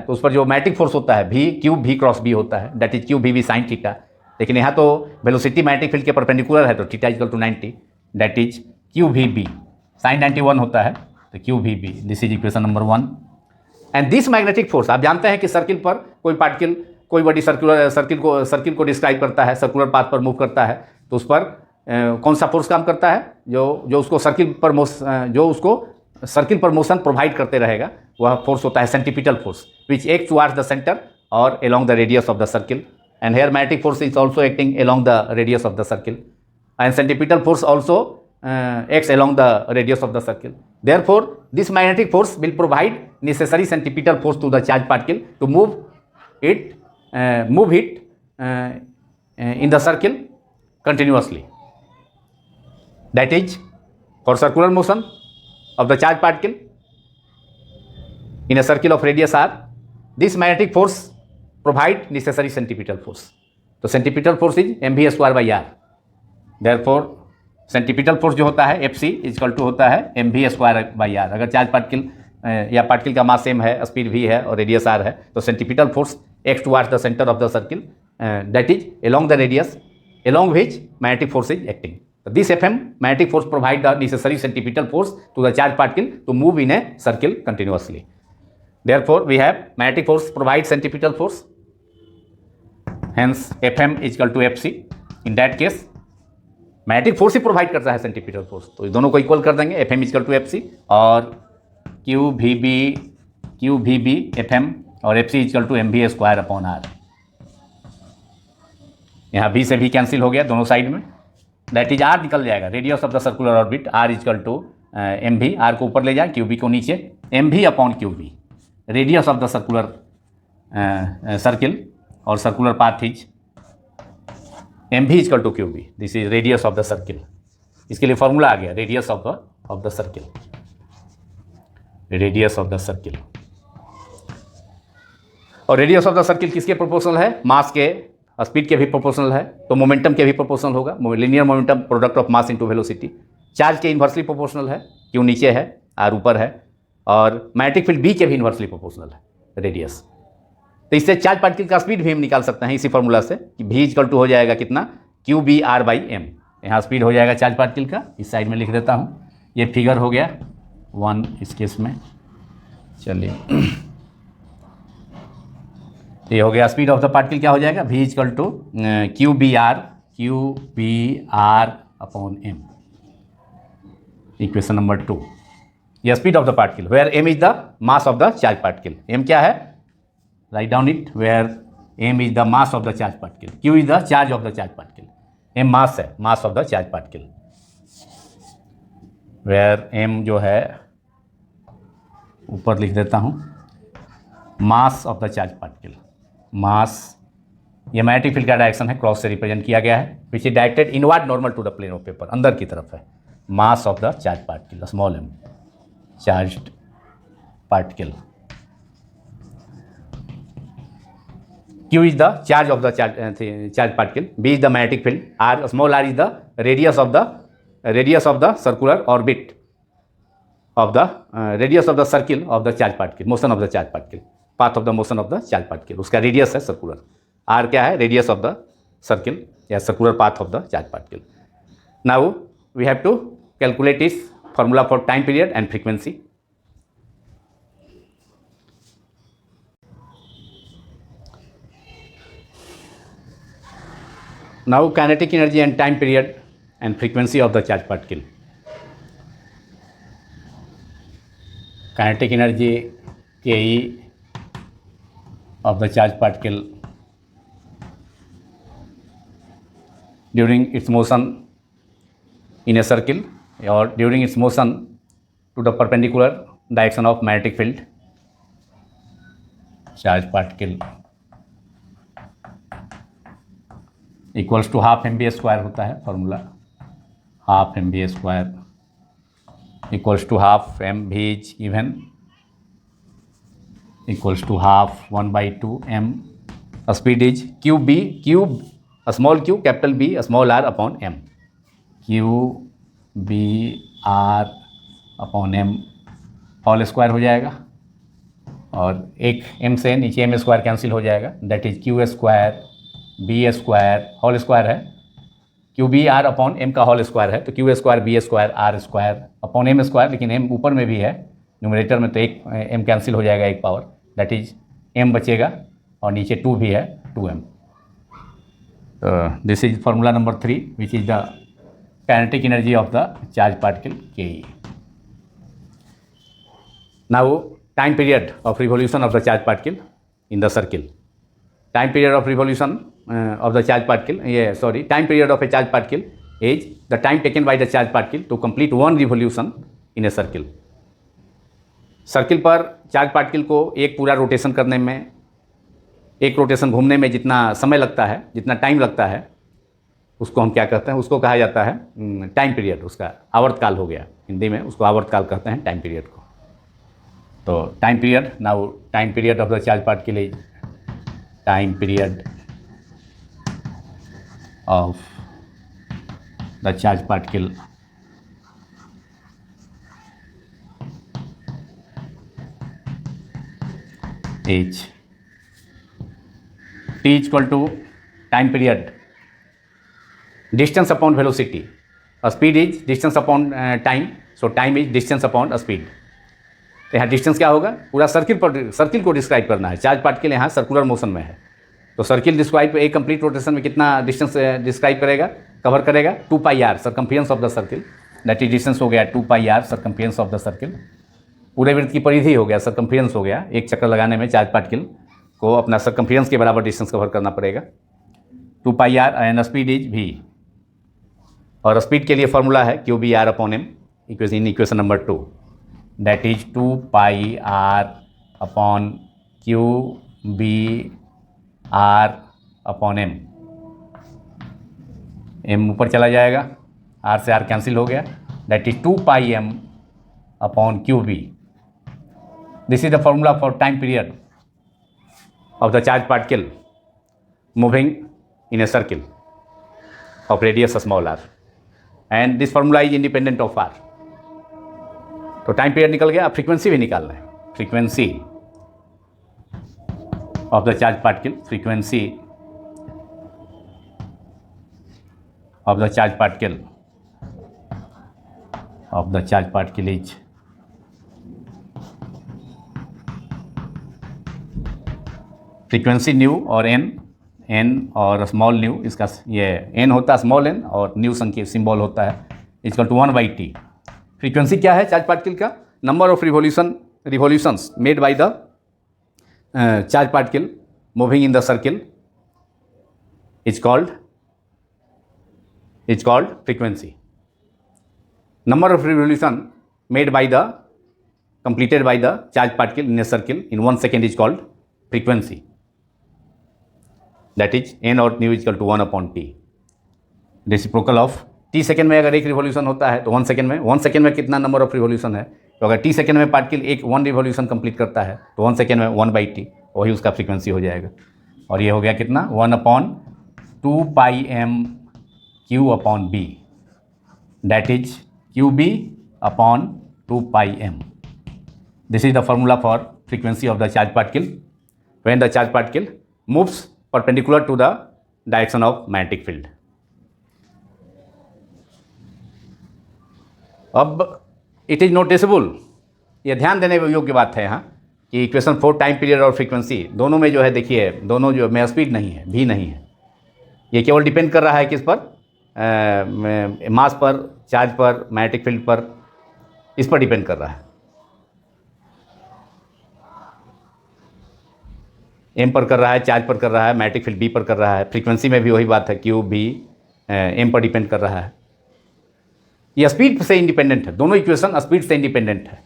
तो उस पर जो मैग्नेटिक फोर्स होता है V क्रॉस B होता है, that is Q V B sine theta. लेकिन यहाँ तो वेलोसिटी मैग्नेटिक फील्ड के परपेंडिकुलर है तो theta equal to 90, that is Q V B sine 91 होता है, तो Q V B, this is equation number 1। And this magnetic force, आप जानते हैं कि सर्किल पर कोई पार्टिकल कोई बड़ी सर्किल को डिस्क्राइब करता है, सर्कुलर पाथ पर मूव करता है, तो उस पर कौन सा फोर्स काम करता है? जो उसको सर्किल पर मोशन प्रोवाइड करते रहेगा, वह फोर्स होता है centripetal force, which act towards the centre और along the radius of the circle. And here magnetic force is also acting along the radius of the circle, and centripetal force also acts along the radius of the circle. Therefore, this magnetic force will provide necessary centripetal force to the charged particle to move it in the circle continuously. That is, for circular motion of the charged particle in a circle of radius r, this magnetic force provide necessary centripetal force. तो centripetal force is mv square by r. Therefore centripetal force जो होता है Fc इक्वल टू होता है mv स्क्वायर बाई r. अगर चार्ज पार्टिकल या पार्टिकल का मास सेम है, स्पीड v है और रेडियस r है, तो centripetal force acts towards the center of the circle, that is along the radius along which magnetic force is acting. So this Fm magnetic force provide the necessary centripetal force to the charged particle to move in a circle continuously. Therefore we have magnetic force provides centripetal force, hence Fm is equal to Fc. In that case magnetic force he provide करता है सेंट्रीपिटल फोर्स, तो ये दोनों को इक्वल कर देंगे, Fm इक्वल टू Fc और QVB Fm और Fc equal to mv square upon r. यहाँ v से भी कैंसिल हो गया दोनों साइड में, दैट इज r निकल जाएगा, radius of the circular orbit r equal to mv, r को ऊपर ले जाए, QV को नीचे, mv upon QV, radius of the circular circle or circular path is mv equal to QV. This is radius of the circle. इसके लिए फॉर्मूला आ गया, radius of the circle, radius of the circle. और रेडियस ऑफ द सर्किल किसके प्रोपोर्शनल है? मास के, स्पीड के भी प्रोपोर्शनल है, तो मोमेंटम के भी प्रोपोर्शनल होगा. Linear momentum product of mass into velocity. Charge के इन्वर्सली प्रोपोर्शनल है, Q नीचे है, R ऊपर है, और मैग्नेटिक फील्ड B के भी इन्वर्सली प्रोपोर्शनल है रेडियस. तो इससे चार्ज पार्टिकल का स्पीड भी हम निकाल सकते हैं इसी फॉर्मूला से कि v इक्वल टू हो जाएगा कितना? QBR by m. यहाँ स्पीड हो जाएगा चार्ज पार्टिकल का, इस साइड में लिख देता हूँ. ये फिगर हो गया 1 इस केस में. चलिए ये हो गया स्पीड ऑफ द पार्टिकल. क्या हो जाएगा? v equal to QBR upon m. Equation number 2. ये speed of the particle, where m is the mass of the charge particle. m क्या है? Write down it, where m is the mass of the charge particle, q is the charge of the charge particle. m mass है, mass of the charge particle, where m जो है ऊपर लिख देता हूँ, mass of the charge particle. mass ये मैग्नेटिक फील्ड का डायरेक्शन है, क्रॉस से रिप्रेजेंट किया गया है, which is directed inward normal to the plane of paper, अंदर की तरफ है. mass of the charge particle, small m, charged particle. Q is the charge of the charge particle, B is the magnetic field, R, small r is the radius of the circular orbit of the radius of the circle of the charge particle, motion of the charge particle, path of the motion of the charge particle. उसका रेडियस है सर्कुलर. R क्या है? रेडियस ऑफ द सर्किल या circular path of the charge particle. Now we have to calculate इस formula for time period and frequency. Now kinetic energy and time period and frequency of the charge particle. Kinetic energy Ke of the charge particle during its motion in a circle or during its motion to the perpendicular direction of magnetic field, charge particle equals to half mv square होता है formula. Half mv square equals to half mv is even equals to half 1/2 m. Speed is QB, small q capital B small r upon m. QBR upon m whole square हो जाएगा, और एक m से नीचे m स्क्वायर कैंसिल हो जाएगा, that is Q square B square whole square है, QBR अपॉन m का होल स्क्वायर है, तो Q square B square R square upon m square, लेकिन m ऊपर में भी है न्यूमरेटर में, तो एक m कैंसिल हो जाएगा, एक पावर, दैट इज m बचेगा और नीचे 2 भी है, 2m. This is formula number 3, which is the kinetic energy of the charged particle Ke. Now time period of revolution of the charged particle in the circle. Time period of revolution of the charged particle, time period of a charged particle is the time taken by the charged particle to complete one revolution in a circle. Circle पर चार्ज पार्टिकल को एक पूरा रोटेशन करने में, एक रोटेशन घूमने में जितना समय लगता है, जितना टाइम लगता है, उसको हम क्या कहते हैं, उसको कहा जाता है टाइम पीरियड. उसका आवर्तकाल हो गया, हिंदी में उसको आवर्तकाल कहते हैं टाइम पीरियड को. तो time period, now time period of the charge particle is time period of the charge particle is t equal to time period distance upon velocity. Speed is distance upon time, so time is distance upon speed. तो यहाँ डिस्टेंस क्या होगा, पूरा सर्किल को डिस्क्राइब करना है. चार्ज पार्टिकल यहाँ सर्कुलर मोशन में है, तो सर्किल डिस्क्राइब एक कंप्लीट रोटेशन में कितना डिस्टेंस डिस्क्राइब करेगा, कवर करेगा, 2πr circumference of the circle. That is distance हो गया 2πr circumference of the circle. पूरे वृत्त की परिधि हो गया, सर्कम्फरेंस हो गया. एक चक्कर लगाने में चार्ज पार्टिकल को अपना सर्कम्फरेंस के बराबर डिस्टेंस कवर करना पड़ेगा. 2πr and speed is v, और स्पीड के लिए फॉर्मूला है qbr/m in equation number 2. That is 2πr/qbr/m. m ऊपर चला जाएगा, r से r कैंसिल हो गया. That is 2πm/qb. This is the formula for time period of the charged particle moving in a circle of radius small r, and this formula is independent of r. तो टाइम पीरियड निकल गया. अब फ्रीक्वेंसी भी निकालना है. Frequency of the charge particle, frequency of the charge particle is frequency new और एन और स्मॉल न्यू. इसका ये एन होता है स्मॉल एन और न्यू संख्या सिंबल होता है इक्वल टू 1/t. फ्रीक्वेंसी क्या है चार्ज पार्टिकल का, number of revolutions made by the charge particle moving in the circle is called frequency. Number of revolution made by the completed by the charge particle in a circle in 1 second is called frequency. That is n और nu is equal to 1/t. Reciprocal of t second में अगर एक रिवोल्यूशन होता है तो 1 सेकेंड में कितना नंबर ऑफ रिवोल्यूशन है, तो अगर t सेकेंड में पार्टिकल एक 1 रिवोल्यूशन कंप्लीट करता है तो 1 सेकेंड में 1/t, वही उसका फ्रीक्वेंसी हो जाएगा. और ये हो गया कितना, 1/2πm/q/b. That is qb/2πm. This is the formula for frequency of the charge particle when the charge particle moves perpendicular to the direction of magnetic field. अब it is noticeable, ये ध्यान देने योग्य बात है यहाँ कि इक्वेशन 4 टाइम पीरियड और फ्रीक्वेंसी दोनों में जो है, देखिए दोनों जो में स्पीड नहीं है, भी नहीं है. ये केवल डिपेंड कर रहा है किस पर, मास पर, चार्ज पर, मैग्नेटिक फील्ड पर, इस पर डिपेंड कर रहा है. एम पर कर रहा है, चार्ज पर कर रहा है, मैग्नेटिक फील्ड बी पर कर रहा है. फ्रीक्वेंसी में भी वही बात है, क्यू बी एम पर डिपेंड कर रहा है. ये स्पीड से इंडिपेंडेंट है, दोनों इक्वेशन स्पीड से इंडिपेंडेंट है.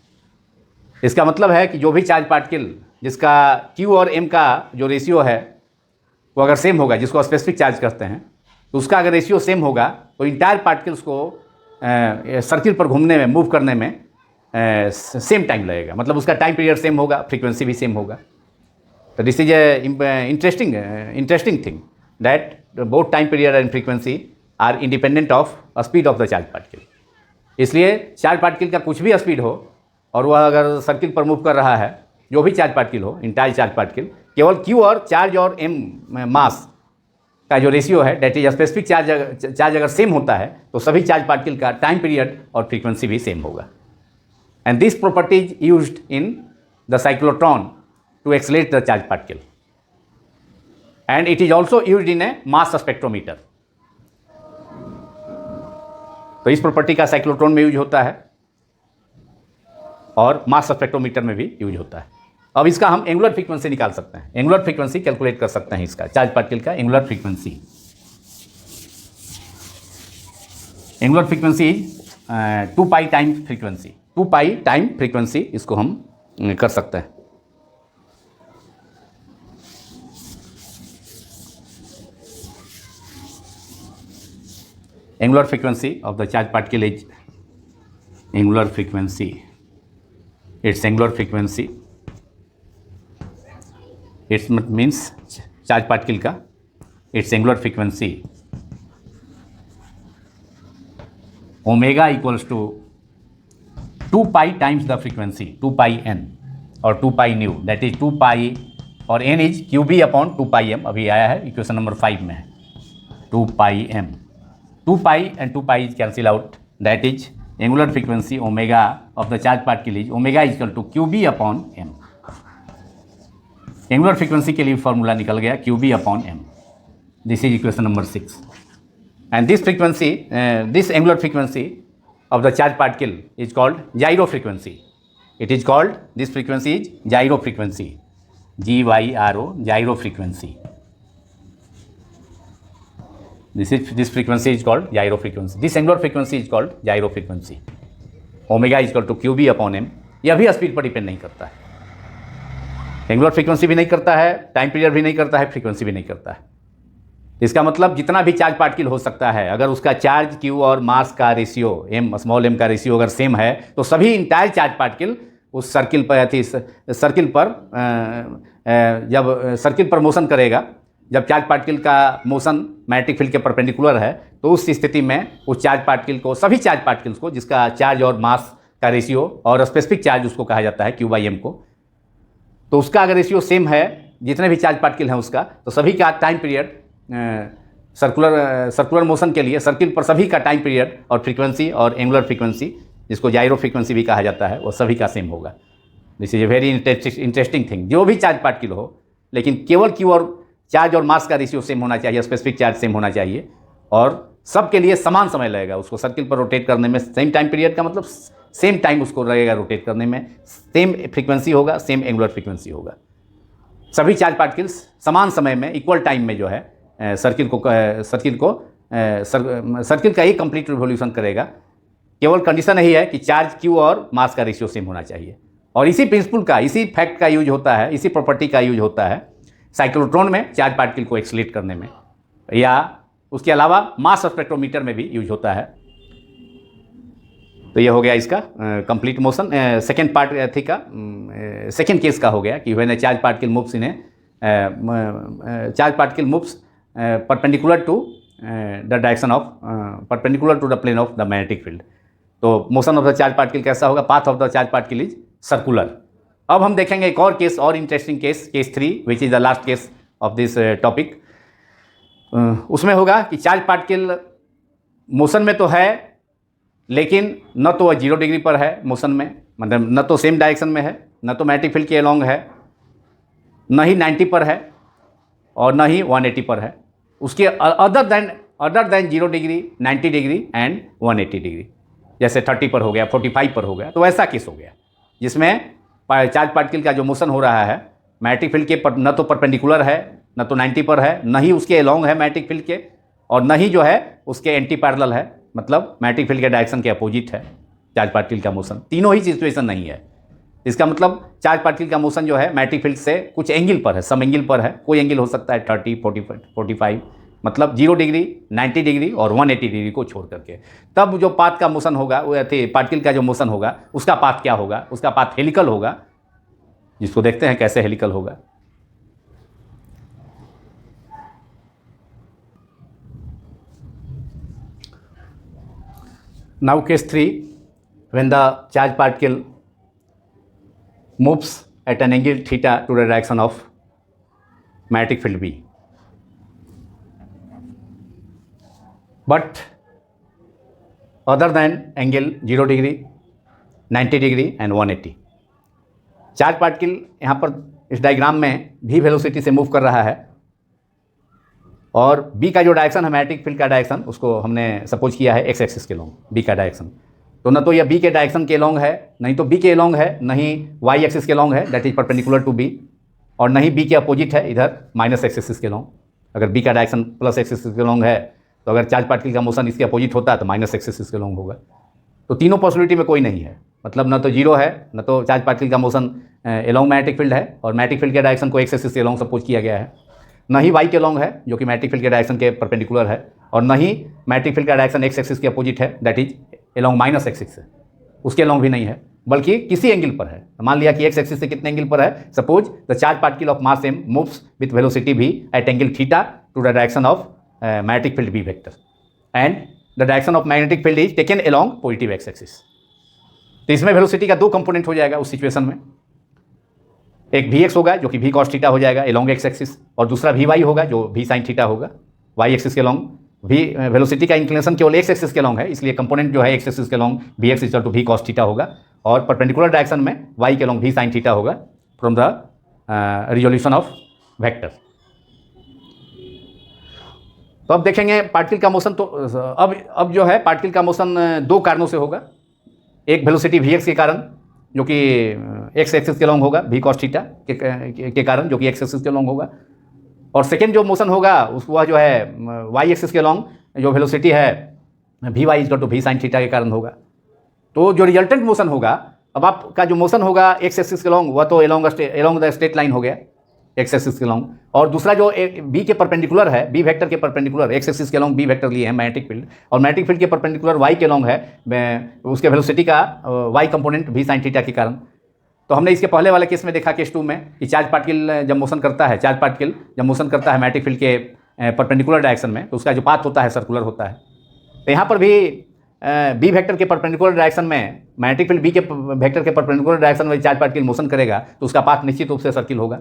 इसका मतलब है कि जो भी चार्ज पार्टिकल जिसका क्यू और एम का जो रेशियो है वो अगर सेम होगा, जिसको स्पेसिफिक चार्ज कहते हैं, तो उसका अगर रेशियो सेम होगा तो इंटायर पार्टिकल्स को सर्किल पर घूमने में, मूव करने में सेम टाइम लगेगा. मतलब उसका टाइम पीरियड सेम होगा, फ्रीक्वेंसी भी सेम होगा. तो this is a interesting thing that both time period and frequency are independent of speed of the charge particle. इसलिए चार्ज पार्टिकल का कुछ भी स्पीड हो और वह अगर सर्किल पर मूव कर रहा है, जो भी चार्ज पार्टिकल हो, इंटायर चार्ज पार्टिकल, केवल क्यू और चार्ज और एम मास का जो रेशियो है, डेट इज स्पेसिफिक चार्ज अगर सेम होता है तो सभी चार्ज पार्टिकल का टाइम पीरियड और फ्रीक्वेंसी भी सेम होगा. And this property is used in the cyclotron to accelerate the charge particle. and it is also used in a mass spectrometer. तो इस प्रॉपर्टी का साइक्लोट्रॉन में यूज होता है और मास स्पेक्ट्रोमीटर में भी यूज होता है. अब इसका हम एंगुलर फ्रीक्वेंसी निकाल सकते हैं, एंगुलर फ्रीक्वेंसी कैलकुलेट कर सकते हैं इसका, चार्ज पार्टिकल का एंगुलर फ्रीक्वेंसी. एंगुलर फ्रीक्वेंसी 2 पाई टाइम फ्रीक्वेंसी, 2 पाई टाइम फ्रीक्वेंसी इसको हम कर सकते हैं. Angular frequency of the charge particle is angular frequency. Its angular frequency. It means charge particle का its angular frequency omega equals to 2 pi times the frequency 2 pi n और 2 pi nu, that is 2 pi और n is qb upon 2 pi m. अभी आया है इक्वेशन नंबर 5 में है 2 pi m. 2 pi and 2 pi is cancel out, that is angular frequency omega of the charge particle is omega is equal to qb upon m. Angular frequency के लिए फॉर्मूला निकल गया qb upon m. This is equation number 6. And this frequency, this angular frequency of the charge particle is called gyro frequency. It is called, this frequency is gyro frequency, GYRO, gyro frequency. This frequency is called gyro frequency. This angular frequency is called gyro frequency. Omega is equal to qb upon m. यह भी स्पीड पर डिपेंड नहीं करता है, एंगुलर फ्रीक्वेंसी भी नहीं करता है, टाइम पीरियड भी नहीं करता है, फ्रीक्वेंसी भी नहीं करता है. इसका मतलब जितना भी चार्ज पार्टिकल हो सकता है, अगर उसका चार्ज q और मास का रेशियो m, स्मॉल m का रेशियो अगर सेम है, तो सभी इंटायर चार्ज पार्टिकल उस सर्किल पर जब सर्किल पर मोशन करेगा, जब चार्ज पार्टिकल का मोशन मैग्नेटिक फील्ड के परपेंडिकुलर है, तो उस स्थिति में उस चार्ज पार्टिकल को, सभी चार्ज पार्टिकल्स को जिसका चार्ज और मास का रेशियो और स्पेसिफिक चार्ज उसको कहा जाता है q/m को, तो उसका अगर रेशियो सेम है, जितने भी चार्ज पार्टिकल हैं उसका, तो सभी का टाइम पीरियड सर्कुलर मोशन के लिए सर्किल पर सभी का टाइम पीरियड और फ्रीक्वेंसी और एंगुलर फ्रीक्वेंसी, जिसको जायरो फ्रीक्वेंसी भी कहा जाता है, वो सभी का सेम होगा. This is a very interesting thing. जो भी चार्ज पार्टिकल हो, लेकिन केवल q और चार्ज और मास का रेशियो सेम होना चाहिए, स्पेसिफिक चार्ज सेम होना चाहिए, और सबके लिए समान समय लगेगा उसको सर्किल पर रोटेट करने में. सेम टाइम पीरियड का मतलब सेम टाइम उसको लगेगा रोटेट करने में, सेम फ्रीक्वेंसी होगा, सेम एंगुलर फ्रीक्वेंसी होगा. सभी चार्ज पार्टिकल्स समान समय में इक्वल टाइम में जो है सर्किल का एक कंप्लीट रिवोल्यूशन करेगा. केवल कंडीशन यही है कि चार्ज q और मास का रेशियो सेम होना चाहिए. और इसी प्रिंसिपल का, इसी फैक्ट का यूज होता है, इसी प्रॉपर्टी का यूज होता है साइक्लोट्रॉन में चार्ज पार्टिकल को एक्सलेट करने में, या उसके अलावा मास स्पेक्ट्रोमीटर में भी यूज होता है. तो ये हो गया इसका कंप्लीट मोशन. सेकेंड पार्ट थी का सेकेंड केस का हो गया कि when charge particle moves in charge particle moves perpendicular to the direction of perpendicular to the plane of the magnetic field. तो motion of the charge particle कैसा होगा? Path of the charge particle is circular. अब हम देखेंगे एक और केस, और interesting case, case 3, which is the last case of this topic. उसमें होगा कि चार्ज पार्टिकल मोशन में तो है, लेकिन न तो वह 0 डिग्री पर है मोशन में, मतलब न तो सेम डायरेक्शन में है, न तो मैग्नेटिक फील्ड के अलॉन्ग है, न ही 90 पर है और न ही 180 पर है. उसके other than 0 degree, 90 degree and 180 degree, जैसे 30 पर हो गया, 45 पर हो गया. तो ऐसा केस हो गया जिसमें चार्ज पार्टिकल का जो मोशन हो रहा है मैग्नेटिक फील्ड के न तो परपेंडिकुलर है, न तो 90 पर है, न ही उसके अलॉन्ग है मैग्नेटिक फील्ड के, और न ही जो है उसके एंटी पैरेलल है, मतलब मैग्नेटिक फील्ड के डायरेक्शन के अपोजिट है चार्ज पार्टिकल का मोशन. तीनों ही सिचुएशन नहीं है. इसका मतलब चार्ज पार्टिकल का मोशन जो है मैग्नेटिक फील्ड से कुछ एंगल पर है, सम एंगल पर है. कोई एंगल हो सकता है 30, 45, मतलब 0 डिग्री, 90 डिग्री और 180 डिग्री को छोड़ करके. तब जो पाथ का मोशन होगा, वो पार्टिकल का जो मोशन होगा, उसका पाथ क्या होगा? उसका पाथ हेलिकल होगा, जिसको देखते हैं कैसे हेलिकल होगा. Now case 3, when the charge particle moves at an angle theta to the direction of magnetic field B, but other than angle 0 degree, 90 degree and 180. Charge particle यहाँ पर इस डायग्राम में भी वेलोसिटी से मूव कर रहा है, और बी का जो डायरेक्शन है मैग्नेटिक फील्ड का डायरेक्शन उसको हमने सपोज किया है एक्स एक्सिस के लॉन्ग, बी का डायरेक्शन। तो ना तो यह बी के डायरेक्शन के लॉन्ग है, नहीं तो बी के लॉन्ग है, नहीं वाई एक्सिस के लॉन्ग है that is perpendicular to B, और नहीं बी के अपोजिट है इधर माइनस एक्स एक्सिस के लॉन्ग। अगर बी का डायरेक्शन प्लस एक्स एक्सिस के लॉन्ग है तो अगर चार्ज पार्टिकल का मोशन इसके अपोजिट होता है तो माइनस एक्स एक्सिस के लॉन्ग होगा। तो तीनों पॉसिबिलिटी में कोई नहीं है, मतलब ना तो जीरो है, ना तो चार्ज पार्टिकल का मोशन एलॉन्ग मैग्नेटिक फील्ड है और मैग्नेटिक फील्ड के डायरेक्शन को एक्स एक्सिस के लॉन्ग सपोज किया गया है, ना ही वाई के लॉन्ग है जो कि मैग्नेटिक फील्ड के डायरेक्शन के परपेंडिकुलर है, और ना ही मैग्नेटिक फील्ड का डायरेक्शन एक्स एक्सिस के अपोजिट है that is along minus X axis, उसके लॉन्ग भी नहीं है, बल्कि किसी एंगल पर है। मान लिया कि एक्स एक्सिस से कितने एंगल पर है, suppose the charge particle of mass m moves with velocity v at angle theta to the direction of magnetic field v vector and the direction of magnetic field is taken along positive x axis. तो इसमें वेलोसिटी का दो कंपोनेंट हो जाएगा उस सिचुएशन में, एक वी एक्स होगा जो कि वी कॉस थीटा हो जाएगा एलोंग एक्स एक्सिस, और दूसरा वी वाई होगा जो वी साइन थीटा होगा वाई एक्सिस के लॉन्ग। वी वेलोसिटी का इंक्लिनेशन केवल एक्स एक्सिस के लॉन्ग है, इसलिए कंपोनेंट जो है एक्स एक्सिस के along v x equal to we cos theta होगा, और परपेंडिकुलर डायरेक्शन में वाई के लॉन्ग वी साइन थीटा होगा from the resolution of vector. तो अब देखेंगे पार्टिकल का मोशन। तो अब जो है पार्टिकल का मोशन दो कारणों से होगा, एक वेलोसिटी वी एक्स के कारण जो कि एक्स एक्सिस के लॉन्ग होगा, वी कॉस थीटा के कारण जो कि एक्स एक्सिस के लॉन्ग होगा, और सेकेंड जो मोशन होगा वह जो है वाई एक्सिस के लॉन्ग जो वेलोसिटी है v Y equal to v sine theta के कारण होगा। तो जो रिजल्टेंट मोशन होगा, अब आपका जो मोशन होगा एक्स एक्सिस के लॉन्ग वह तो एलोंग द स्ट्रेट लाइन हो गया एक्स एक्सिस के लॉन्ग, और दूसरा जो बी के परपेंडिकुलर है, बी वेक्टर के परपेंडिकुलर, एक्स एक्सिस के लॉन्ग बी वेक्टर लिए हैं मैग्नेटिक फील्ड, और मैग्नेटिक फील्ड के परपेंडिकुलर वाई के लॉन्ग है उसके वेलोसिटी का Y component v sine theta के कारण। तो हमने इसके पहले वाले केस में देखा केस 2 में कि चार्ज पार्टिकल जब मोशन करता है, चार्ज पार्टिकल जब मोशन करता है मैग्नेटिक फील्ड के परपेंडिकुलर डायरेक्शन में तो उसका जो पाथ होता है सर्कुलर होता है। तो यहाँ पर भी बी वेक्टर के परपेंडिकुलर डायरेक्शन में मैग्नेटिक फील्ड बी के वेक्टर के परपेंडिकुलर डायरेक्शन में चार्ज पार्टिकल मोशन करेगा तो उसका पाथ निश्चित रूप से सर्किल होगा,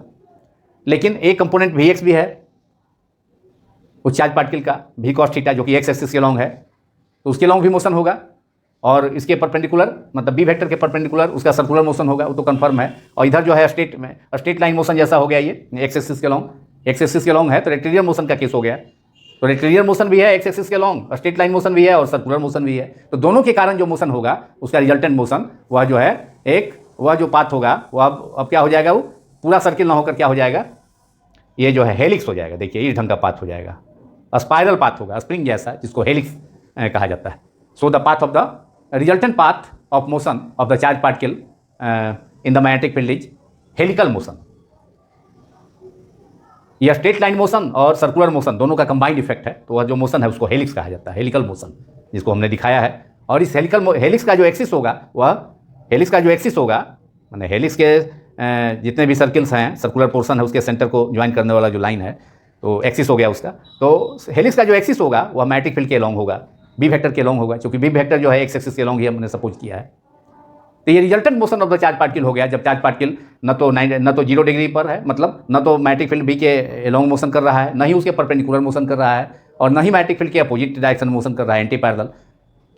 लेकिन एक कंपोनेंट वी एक्स भी है उस चार्ज पार्टिकल का वी कॉस थीटा जो कि एक्स एक्सिस के लॉन्ग है, तो उसके लॉन्ग भी मोशन होगा, और इसके परपेंडिकुलर मतलब बी वेक्टर के परपेंडिकुलर उसका सर्कुलर मोशन होगा, वो तो कंफर्म है। और इधर जो है स्ट्रेट लाइन मोशन जैसा हो गया ये एक्स एक्सिस के लॉन्ग, एक्स एक्सिस के लॉन्ग है तो रेक्टेलियर मोशन का केस हो गया। तो रेक्टेलियर मोशन भी है एक्स एक्सिस के लॉन्ग, स्ट्रेट लाइन मोशन भी है और सर्कुलर मोशन भी है। तो दोनों के कारण जो मोशन होगा उसका रिजल्टेंट मोशन वह जो है वह जो पाथ होगा वह अब क्या हो जाएगा, वो पूरा सर्किल ना होकर क्या हो जाएगा, ये जो है हेलिक्स हो जाएगा। देखिए इस ढंग का पाथ हो जाएगा, स्पाइरल पाथ होगा, स्प्रिंग जैसा, जिसको हेलिक्स कहा जाता है। So the path of the resultant path of motion of the charge particle in the magnetic field is helical motion। यह स्ट्रेट लाइन मोशन और सर्कुलर मोशन दोनों का कंबाइंड इफेक्ट है, तो वह जो मोशन है उसको हेलिक्स कहा जाता है, हेलिकल मोशन, जिसको हमने दिखाया है। और इस हेलिक्स का जो एक्सिस होगा माने हेलिक्स के जितने भी सर्किल्स हैं, सर्कुलर पोर्शन है उसके सेंटर को ज्वाइन करने वाला जो लाइन है तो एक्सिस हो गया उसका। तो हेलिक्स का जो एक्सिस होगा वह मैग्नेटिक फील्ड के लॉन्ग होगा, बी वेक्टर के लॉन्ग होगा, क्योंकि बी वेक्टर जो है एक्स एक्सिस के लॉन्ग ही हमने सपोज किया है। तो ये resultant motion of the charge particle हो गया जब चार्ज पार्टिकल न तो 0 डिग्री पर है, मतलब न तो मैग्नेटिक फील्ड बी के लॉन्ग मोशन कर रहा है, न ही उसके परपेंडिकुलर मोशन कर रहा है, और न ही मैग्नेटिक फील्ड के अपोजिट डायरेक्शन मोशन कर रहा है, एंटी पैरेलल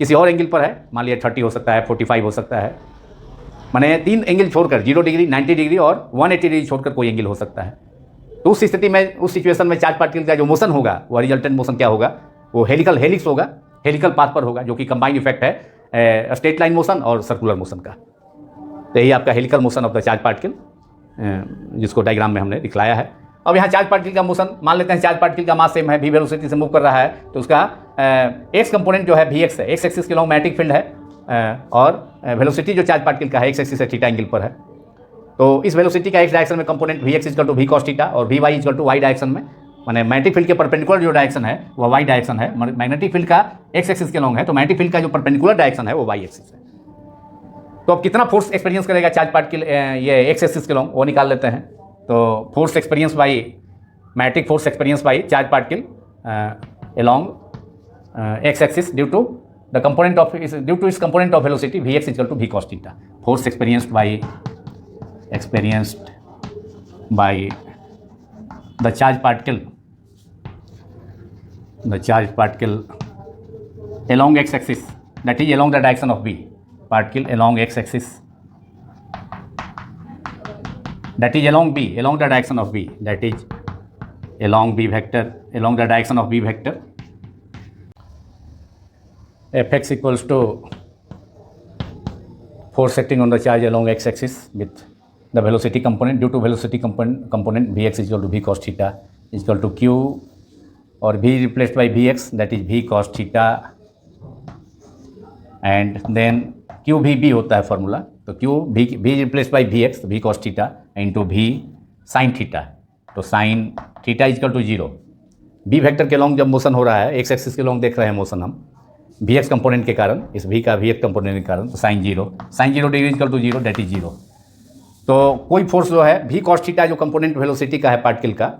किसी और एंगल पर है, मान लिया 30 हो सकता है, 45 हो सकता है, माने 3 एंगल छोड़कर 0 डिग्री, 90 डिग्री और 180 डिग्री छोड़कर कोई एंगल हो सकता है। तो उस स्थिति में, उस सिचुएशन में चार्ज पार्टिकल का जो मोशन होगा वह रिजल्टेंट मोशन क्या होगा, वो हेलिक्स होगा, हेलिकल पाथ पर होगा, जो कि कंबाइंड इफेक्ट है स्ट्रेट लाइन मोशन और सर्कुलर मोशन का। तो यही आपका helical motion of the charge particle, जिसको डायग्राम में हमने दिखलाया है। अब यहाँ चार्ज पार्टिकल का मोशन, मान लेते हैं चार्ज पार्टिकल का मास सेम है, वी वेलोसिटी से मूव कर रहा है, तो उसका एक्स कंपोनेंट जो है वी एक्स है, एक्स एक्सिस के लॉन्ग मैग्नेटिक फील्ड है, और वेलोसिटी जो चार्ज पार्टिकल का है एक्स एक्सिस से थीटा एंगल पर है। तो इस वेलोसिटी का एक्स डायरेक्शन में component V x equal to we cos theta और V Y equal to Y direction में, माने मैग्नेटिक फील्ड के परपेंडिकुलर जो डायरेक्शन है वो वाई डायरेक्शन है, मैग्नेटिक फील्ड का एक्स एक्सिस के लॉन्ग है, तो मैग्नेटिक फील्ड का जो परपेंडिकुलर डायरेक्शन है वो वाई एक्सिस है। तो अब कितना फोर्स एक्सपीरियंस करेगा चार्ज पार्टिकल ये एक्स एक्सिस के लॉन्ग, वो निकाल लेते हैं। तो force experience by magnetic force experience by charge particle along X axis due to the component of due to इस component of velocity we x equal to we cos theta. Force experienced by the charge particle along x axis, that is along the direction of b, particle along x axis, that is along the direction of b, that is along b vector, along the direction of b vector. Fx equals to force acting on the charge along x-axis with the velocity component. Due to velocity component Vx is equal to v cos theta is equal to q, और v replaced by Vx, that is v cos theta, and then q v b होता है फॉर्मूला, तो q v replaced by Vx, v cos theta into v sin theta, तो sin theta is equal to 0. b vector के लॉन्ग जब मोशन हो रहा है, एक्स एक्सिस के लॉन्ग देख रहे हैं मोशन हम Vx कंपोनेंट के कारण, इस v का Vx कंपोनेंट के कारण, तो sin 0 degree equal to 0, that is 0. तो कोई फोर्स जो है v cos थीटा जो कंपोनेंट वेलोसिटी का है पार्टिकल का,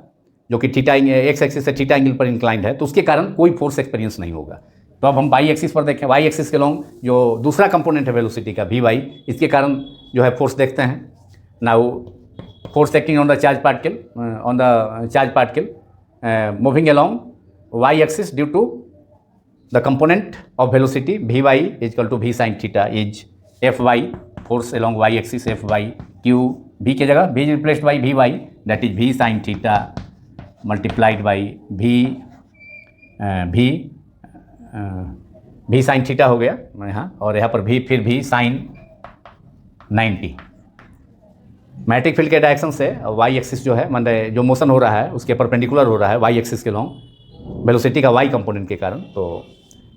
जो कि थीटा एक्स एक्सिस से थीटा एंगल पर इंक्लाइंड है, तो उसके कारण कोई फोर्स एक्सपीरियंस नहीं होगा. तो अब हम वाई एक्सिस पर देखें, वाई एक्सिस के लॉन्ग जो दूसरा कंपोनेंट है वेलोसिटी का वी वाई, इसके कारण जो है फोर्स देखते हैं. Now force acting on the charge particle moving along Y axis due to the component of velocity Vy is equal to v sin theta is Fy, force along y axis Fy, q v की जगह v replaced by Vy, that is v sin theta multiplied by v sin theta हो गया यहाँ, और यहाँ पर v फिर v sin 90. मैग्नेटिक फील्ड के डायरेक्शन से y एक्सिस जो है, मतलब जो मोशन हो रहा है उसके परपेंडिकुलर हो रहा है y एक्सिस के लॉन्ग वेलोसिटी का y कंपोनेंट के कारण. तो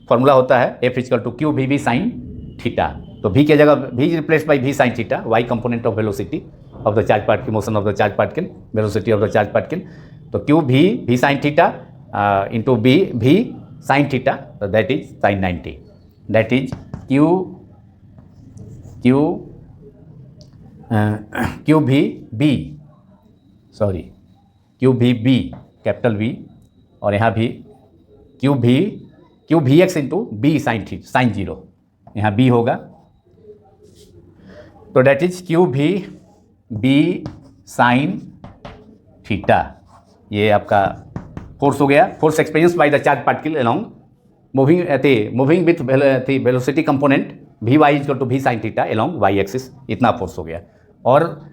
फॉर्मूला होता है F equal to Q we B sine theta. तो v के जगह v replaced by v sine theta, y component of velocity of the charge particle, motion of the charge particle, velocity of the charge particle. तो Q v sine theta into v sine theta, तो that is sine 90, that is q we B capital V, और यहाँ भी q v x into B sine 0, यहाँ b होगा. तो that is q we B sine theta. ये आपका फोर्स हो गया, force experience by the charge particle along moving with velocity component v Y equal to v sine theta along Y axis. इतना फोर्स हो गया. और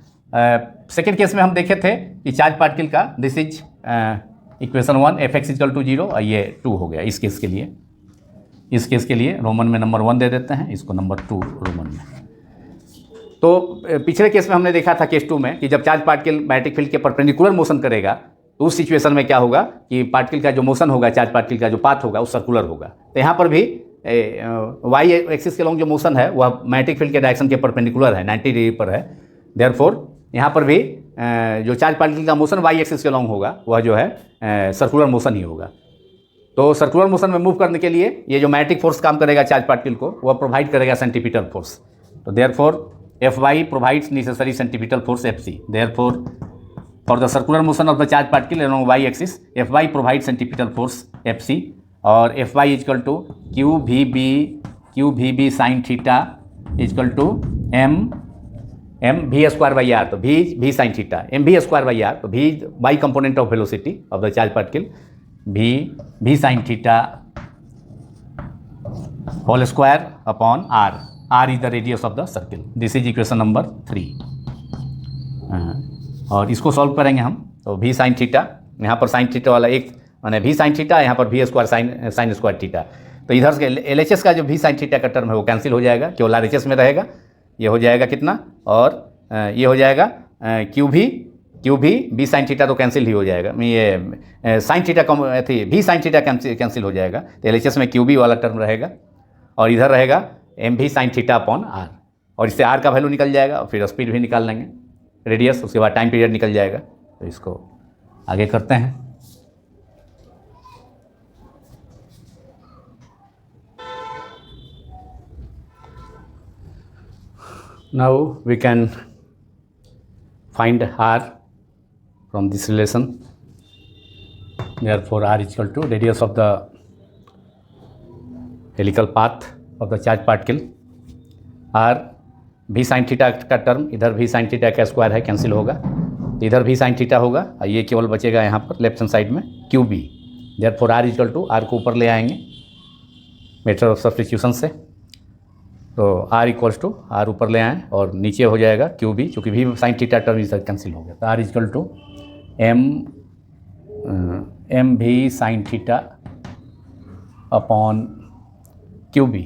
सेकेंड केस में हम देखे थे कि चार्ज पार्टिकल का this is equation 1 F x equal to 0, और ये 2 हो गया इस केस के लिए. इस केस के लिए रोमन में नंबर 1 दे देते हैं, इसको नंबर 2 रोमन में. तो पिछले केस में हमने देखा था केस 2 में कि जब चार्ज पार्टिकल मैग्नेटिक फील्ड के परपेंडिकुलर मोशन करेगा, तो उस सिचुएशन में क्या होगा कि पार्टिकल का जो मोशन होगा, चार्ज पार्टिकल का जो पाथ होगा वो सर्कुलर होगा. तो यहाँ पर भी वाई एक्सिस के लॉन्ग जो मोशन है वह मैग्नेटिक फील्ड के डायरेक्शन के परपेंडिकुलर है, 90 डिग्री पर है. देयरफॉर यहाँ पर भी जो चार्ज पार्टिकल का मोशन वाई एक्सिस के लॉन्ग होगा वह जो है सर्कुलर मोशन ही होगा. तो सर्कुलर मोशन में मूव करने के लिए ये जो मैग्नेटिक फोर्स काम करेगा चार्ज पार्टिकल को, वह प्रोवाइड करेगा सेंटीपीटल फोर्स. तो therefore F Y provides necessary centripetal force F C. Therefore for the circular motion of the charge particle along Y axis F Y provide centripetal force F C, और F Y is equal to Q we B sine theta is equal to M V square by R. तो V sine theta M V square by R. तो V Y component of velocity of the charge particle v sin theta whole square upon r is the radius of the circle. This is equation number 3. और इसको सॉल्व करेंगे हम. तो v sin theta, यहाँ पर sin theta वाला एक माने v sin theta, यहाँ पर v square sine square theta. तो इधर से LHS का जो v sin theta का टर्म है वो कैंसिल हो जाएगा, केवल RHS में रहेगा. ये हो जाएगा कितना, और ये हो जाएगा क्यू भी बी साइन थीटा तो कैंसिल ही हो जाएगा. ये साइन थीटा कम थी, भी साइन थीटा कैंसिल हो जाएगा. तो LHS में क्यू बी वाला टर्म रहेगा, और इधर रहेगा एम भी साइन थीटा अपॉन आर, और इससे आर का वैल्यू निकल जाएगा, और फिर स्पीड भी निकाल लेंगे, रेडियस, उसके बाद टाइम पीरियड निकल जाएगा. तो इसको आगे करते हैं. Now we can find r from this relation. Therefore r is equal to radius of the helical path of the charge particle. r v sin theta का टर्म इधर v sin थीटा का स्क्वायर है, कैंसिल होगा. तो इधर v sin थीटा होगा, और ये केवल बचेगा यहाँ पर लेफ्ट हैंड साइड में q B. Therefore r equal to, r को ऊपर ले आएंगे मेथड ऑफ सब्स्टिट्यूशन से. तो r इक्वल्स टू, r ऊपर ले आएँ और नीचे हो जाएगा क्यू बी, चूँकि v sin थीटा टर्म इधर कैंसिल हो गया. तो r equal to M M भी sine theta upon Q B,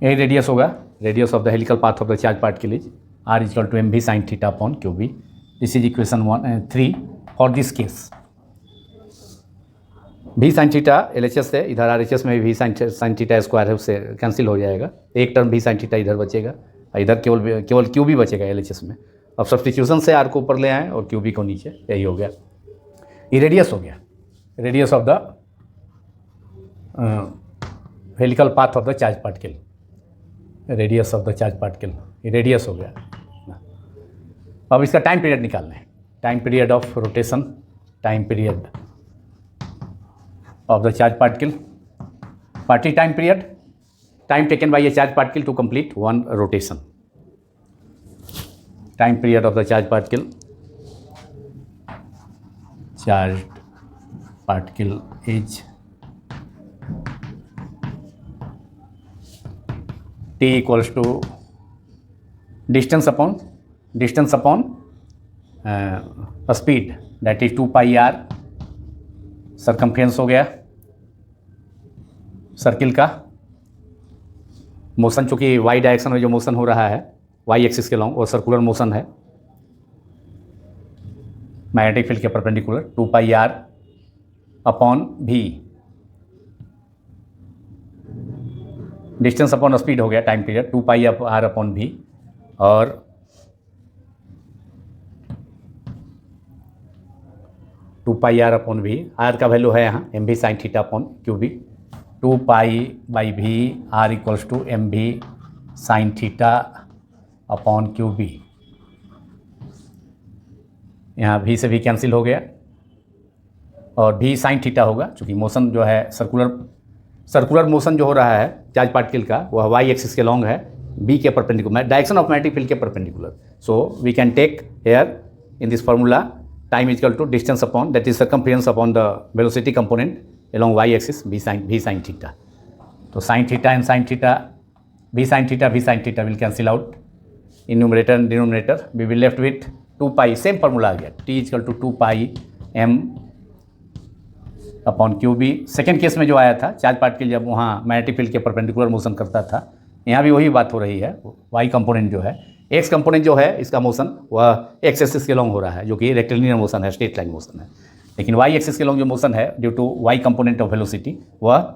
यही रेडियस होगा, radius of the helical path of the charge particle is R is equal to M भी sine theta upon Q B. This is equation 3 for this case. V sine theta L H S है, इधर आर एच एस में भी साइन थीटा स्क्वायर है, उससे कैंसिल हो जाएगा, एक टर्म भी साइन थीटा इधर बचेगा, इधर केवल क्यू बी बचेगा एल एच एस में। अब सब्सटीट्यूशन से आर को ऊपर ले आए और क्यू बी को नीचे, यही हो गया, ये रेडियस हो गया, radius of the helical path of the charge particle, radius of the charge particle, ये रेडियस हो गया। अब इसका टाइम पीरियड निकालना है, time period of rotation, time period of the charge particle, party time period, time taken by a charge particle to complete one rotation, time period of the charge particle is t equals to distance upon speed, that is 2 pi r, circumference हो गया सर्किल का, मोशन चूँकि वाई डायरेक्शन में जो मोशन हो रहा है वाई एक्सिस के लॉन्ग, वो सर्कुलर मोशन है मैग्नेटिक फील्ड के perpendicular, 2 pi r upon v, distance upon speed हो गया time period 2 pi r upon v, और two pi r upon v, r का वैल्यू है यहाँ एम भी sine theta upon Q B, 2 pi by v r equals to M भी sine theta upon Q B, यहाँ भी से भी कैंसिल हो गया और भी साइन थीटा होगा, चूँकि मोशन जो है सर्कुलर मोशन जो हो रहा है चार्ज पार्टिकल का वह वाई एक्सिस के लॉन्ग है, बी के perpendicular, direction of magnetic field के perpendicular. So we can take here in this formula time is equal to distance upon, that is circumference upon the velocity component along y axis v sin theta. So sin theta and sin theta, v sin theta will cancel out in numerator and denominator. We will left with 2 pi, same formula again, t is equal to 2 pi m upon Q B. Second case में जो आया था चार्ज पार्टिकल जब वहाँ मैग्नेटिक फील्ड के परपेंडिकुलर मोशन करता था, यहाँ भी वही बात हो रही है, वाई कंपोनेंट जो है, एक्स कंपोनेंट जो है इसका मोशन वह एक्स एक्सिस के लॉन्ग हो रहा है, जो कि रेक्टिलिनियर मोशन है, स्ट्रेट लाइन मोशन है, लेकिन वाई एक्सिस के लॉन्ग जो मोशन है due to Y component of velocity वह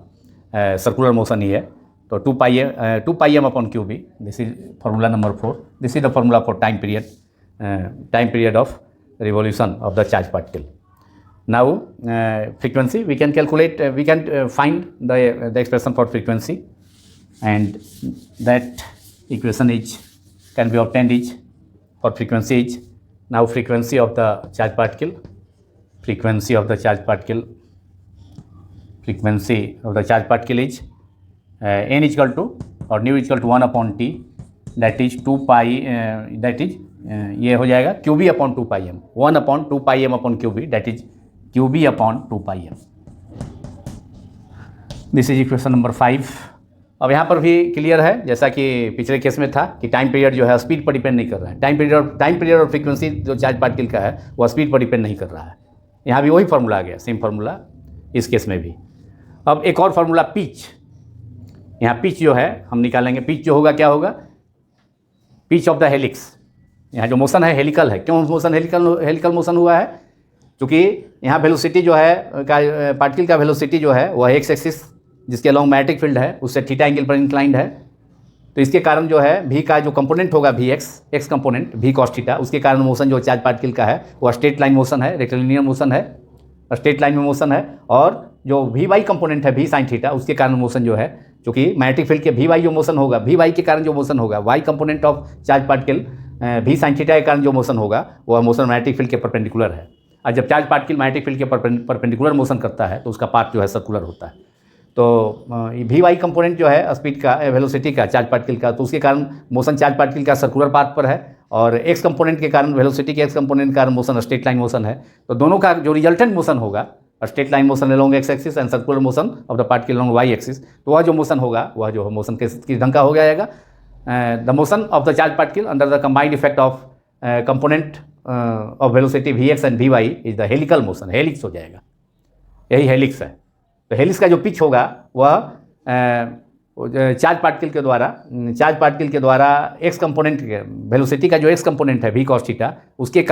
सर्कुलर मोशन ही है। तो 2 pi M upon Q B, this is formula number 4, this is the formula for time period of revolution of the charge particle. Now frequency we can calculate, we can find the expression for frequency, and that equation is can be obtained is for frequency is, now frequency of the charge particle is n is equal to or nu is equal to 1 upon t, that is 2 pi that is ये हो जाएगा Q B upon 2 pi m, 1 upon 2 pi M upon Q B, that is q B upon 2 pi m. This is equation number 5। अब यहाँ पर भी क्लियर है, जैसा कि पिछले केस में था कि टाइम पीरियड जो है स्पीड पर डिपेंड नहीं कर रहा है, टाइम पीरियड और फ्रीक्वेंसी जो चार्ज पार्टिकल का है वह स्पीड पर डिपेंड नहीं कर रहा है। यहाँ भी वही फार्मूला आ गया, सेम फार्मूला इस केस में भी। अब एक और फार्मूला पिच, यहाँ पिच जो है हम निकालेंगे, पिच जो होगा क्या होगा, पिच ऑफ द हेलिक्स, यहाँ जो मोशन है हेलिकल है। क्यों मोशन हेलिकल मोशन हुआ है, क्योंकि यहाँ वेलोसिटी जो है पार्टिकल का वेलोसिटी जो है वह एक्स एक्सिस जिसके अलॉन्ग मैग्नेटिक फील्ड है उससे थीटा एंगल पर इंक्लाइंड है, तो इसके कारण जो है भी का जो कंपोनेंट होगा भी एक्स कंपोनेंट भी कॉस थीटा, उसके कारण मोशन जो चार्ज पार्टिकल का है वह स्ट्रेट लाइन मोशन है, रेक्टिलिनियर मोशन है, स्ट्रेट लाइन में मोशन है। और जो भी वाई कंपोनेंट है भी साइन थीटा, उसके कारण मोशन जो है, क्योंकि मैग्नेटिक फील्ड के भी वाई जो मोशन होगा, भी वाई के कारण जो मोशन होगा, Y component of charge particle v sine theta के कारण जो मोशन होगा वह मोशन मैग्नेटिक फील्ड के परपेंडिकुलर है। और जब चार्ज पार्टिकल मैग्नेटिक फील्ड के परपेंडिकुलर मोशन करता है तो उसका पाथ जो है सर्कुलर होता है। तो भी वाई कंपोनेंट जो है स्पीड का वेलोसिटी का चार्ज पार्टिकल का, तो उसके कारण मोशन चार्ज पार्टिकल का सर्कुलर पाथ पर है, और एक्स कंपोनेंट के कारण वेलोसिटी के एक्स कंपोनेंट के कारण मोशन स्ट्रेट लाइन मोशन है। तो दोनों का जो रिजल्टेंट मोशन होगा, straight line motion along X axis and circular motion of the particle along Y axis, तो वह जो मोशन होगा वह जो मोशन किस ढंग का हो जाएगा, the motion of the charge particle under the combined effect of component of velocity we x and v y is the helical motion, helix हो जाएगा, यही हेलिक्स है। तो हेलिक्स का जो पिच होगा वह चार्ज पार्टिकल के द्वारा एक्स कंपोनेंट के वेलोसिटी का जो एक्स कंपोनेंट है वी कॉस थीटा, उसके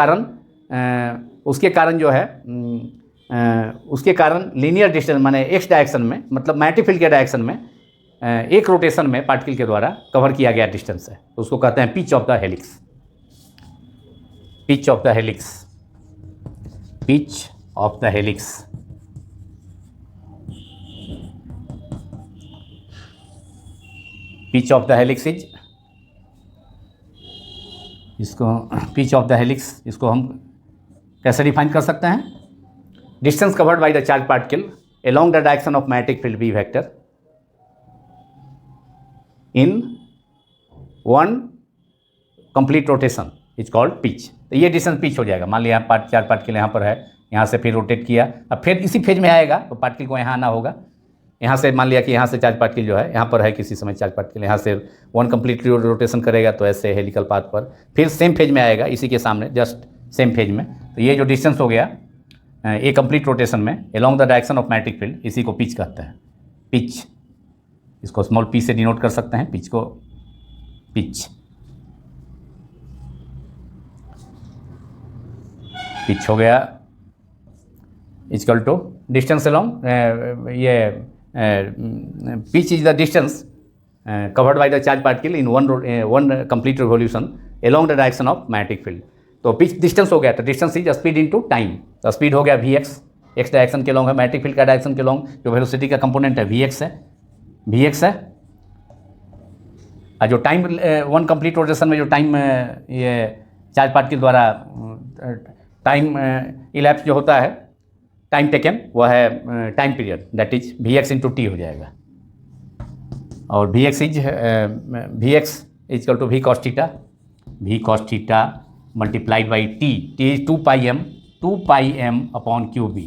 कारण लीनियर डिस्टेंस माने एक्स डायरेक्शन में, मतलब मैग्नेटिक फील्ड के डायरेक्शन में एक रोटेशन में पार्टिकल के द्वारा कवर किया गया डिस्टेंस है, तो उसको कहते हैं pitch of the helix. Pitch of the helix, pitch of the helix. Pitch of the helix is, इसको पिच ऑफ द हेलिक्स, इसको हम कैसे डिफाइन कर सकते हैं? Distance covered by the charge particle along the direction of magnetic field V vector in one complete rotation is called pitch। तो ये डिस्टेंस पिच हो जाएगा। मान लिया चार्ज पार्टिकल यहाँ पर है, यहाँ से फिर रोटेट किया, अब फिर इसी फेज में आएगा तो पार्टिकल को यहाँ आना होगा। यहाँ से मान लिया कि यहाँ से चार्ज पार्टिकल जो है यहाँ पर है, किसी समय चार्ज पार्टिकल यहाँ से वन कंप्लीट रोटेशन करेगा तो ऐसे हेलिकल पाथ पर फिर सेम फेज में आएगा, इसी के सामने जस्ट सेम फेज में। तो ये जो डिस्टेंस हो गया एक कंप्लीट रोटेशन में along the direction of magnetic field, इसी को पिच कहते हैं। पिच, इसको स्मॉल पी से डिनोट कर सकते हैं, पिच को, पिच। पिच हो गया इक्वल टू डिस्टेंस अलोंग, ये pitch is the distance covered by the charge particle in one complete revolution along the direction of magnetic field. तो पिच डिस्टेंस हो गया, तो distance is speed into time. तो स्पीड हो गया वी एक्स, एक्स डायरेक्शन के लॉन्ग है, मैग्नेटिक फील्ड का डायरेक्शन के लॉन्ग जो वेलोसिटी का कंपोनेंट है वी एक्स है, वी एक्स है। और जो टाइम वन कंप्लीट रोटेशन में जो टाइम ये चार्ज पार्टिकल द्वारा टाइम इलैप्स जो होता है, टाइम टेकन, वह है time period, that is V x into T हो जाएगा। और V X is equal to we cos theta multiplied by T, T is 2 pi M upon Q B,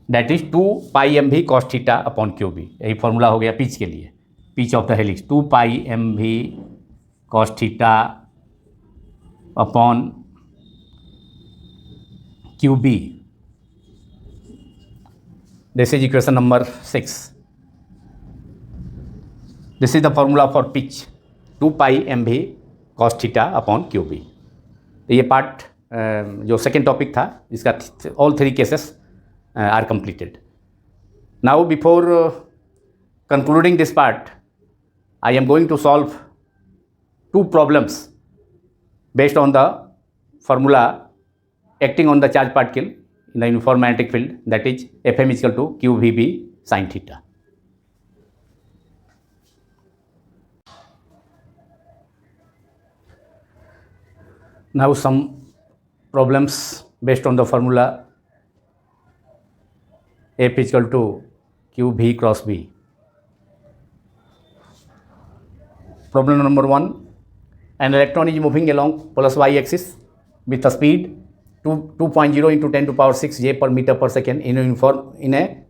that is 2 pi M V cos theta upon Q B. यही फॉर्मूला हो गया पिच के लिए, pitch of the helix 2 pi M V cos theta upon Q B. This is equation number 6। This is the formula for pitch, 2 pi M V cos theta upon Q B. तो ये पार्ट जो सेकेंड टॉपिक था, इसका all 3 cases are completed. Now before concluding this part, I am going to solve 2 problems based on the formula acting on the charge particle in the uniform magnetic field, that is Fm is equal to QVB sin theta. Now some problems based on the formula F is equal to QV cross B. Problem number 1, an electron is moving along plus y axis with a speed 2.0 into 10 to power 6 J per meter per second in a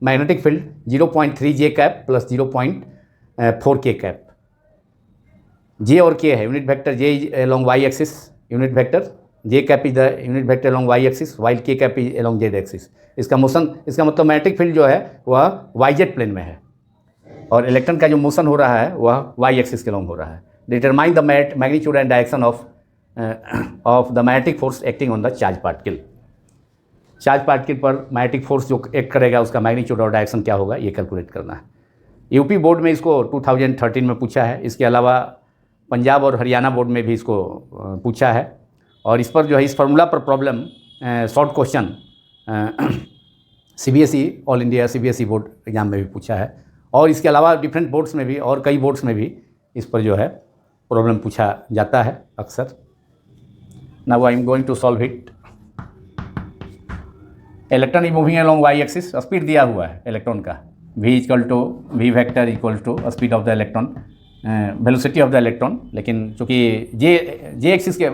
magnetic field 0.3 J cap plus 0.4 K cap. J और K है unit vector J is along y axis, unit vector J cap is the unit vector along y axis while K cap is along Z axis. इसका मोशन, इसका मतलब मैग्नेटिक फील्ड जो है वह YZ प्लेन में है और इलेक्ट्रॉन का जो मोशन हो रहा है वह Y एक्सिस के लॉन्ग हो रहा है. Determine the magnitude and direction of the magnetic force acting on the charge particle. Charge particle पर मैग्नेटिक फोर्स जो एक्ट करेगा उसका मैग्नीट्यूड और डायरेक्शन क्या होगा ये कैलकुलेट करना है. यूपी बोर्ड में इसको 2013 में पूछा है. इसके अलावा पंजाब और हरियाणा बोर्ड में भी इसको पूछा है और इस पर जो है इस फार्मूला पर problem short question CBSE all India CBSE board exam में भी पूछा है और इसके अलावा डिफरेंट बोर्ड्स में भी और कई बोर्ड्स में भी इस पर जो है प्रॉब्लम पूछा जाता है अक्सर. Now I am going to solve it. Electron is moving along Y axis. Speed दिया हुआ है इलेक्ट्रॉन का v equal to v vector equal to speed of the electron, velocity of the electron. लेकिन चूँकि जे एक्सिस के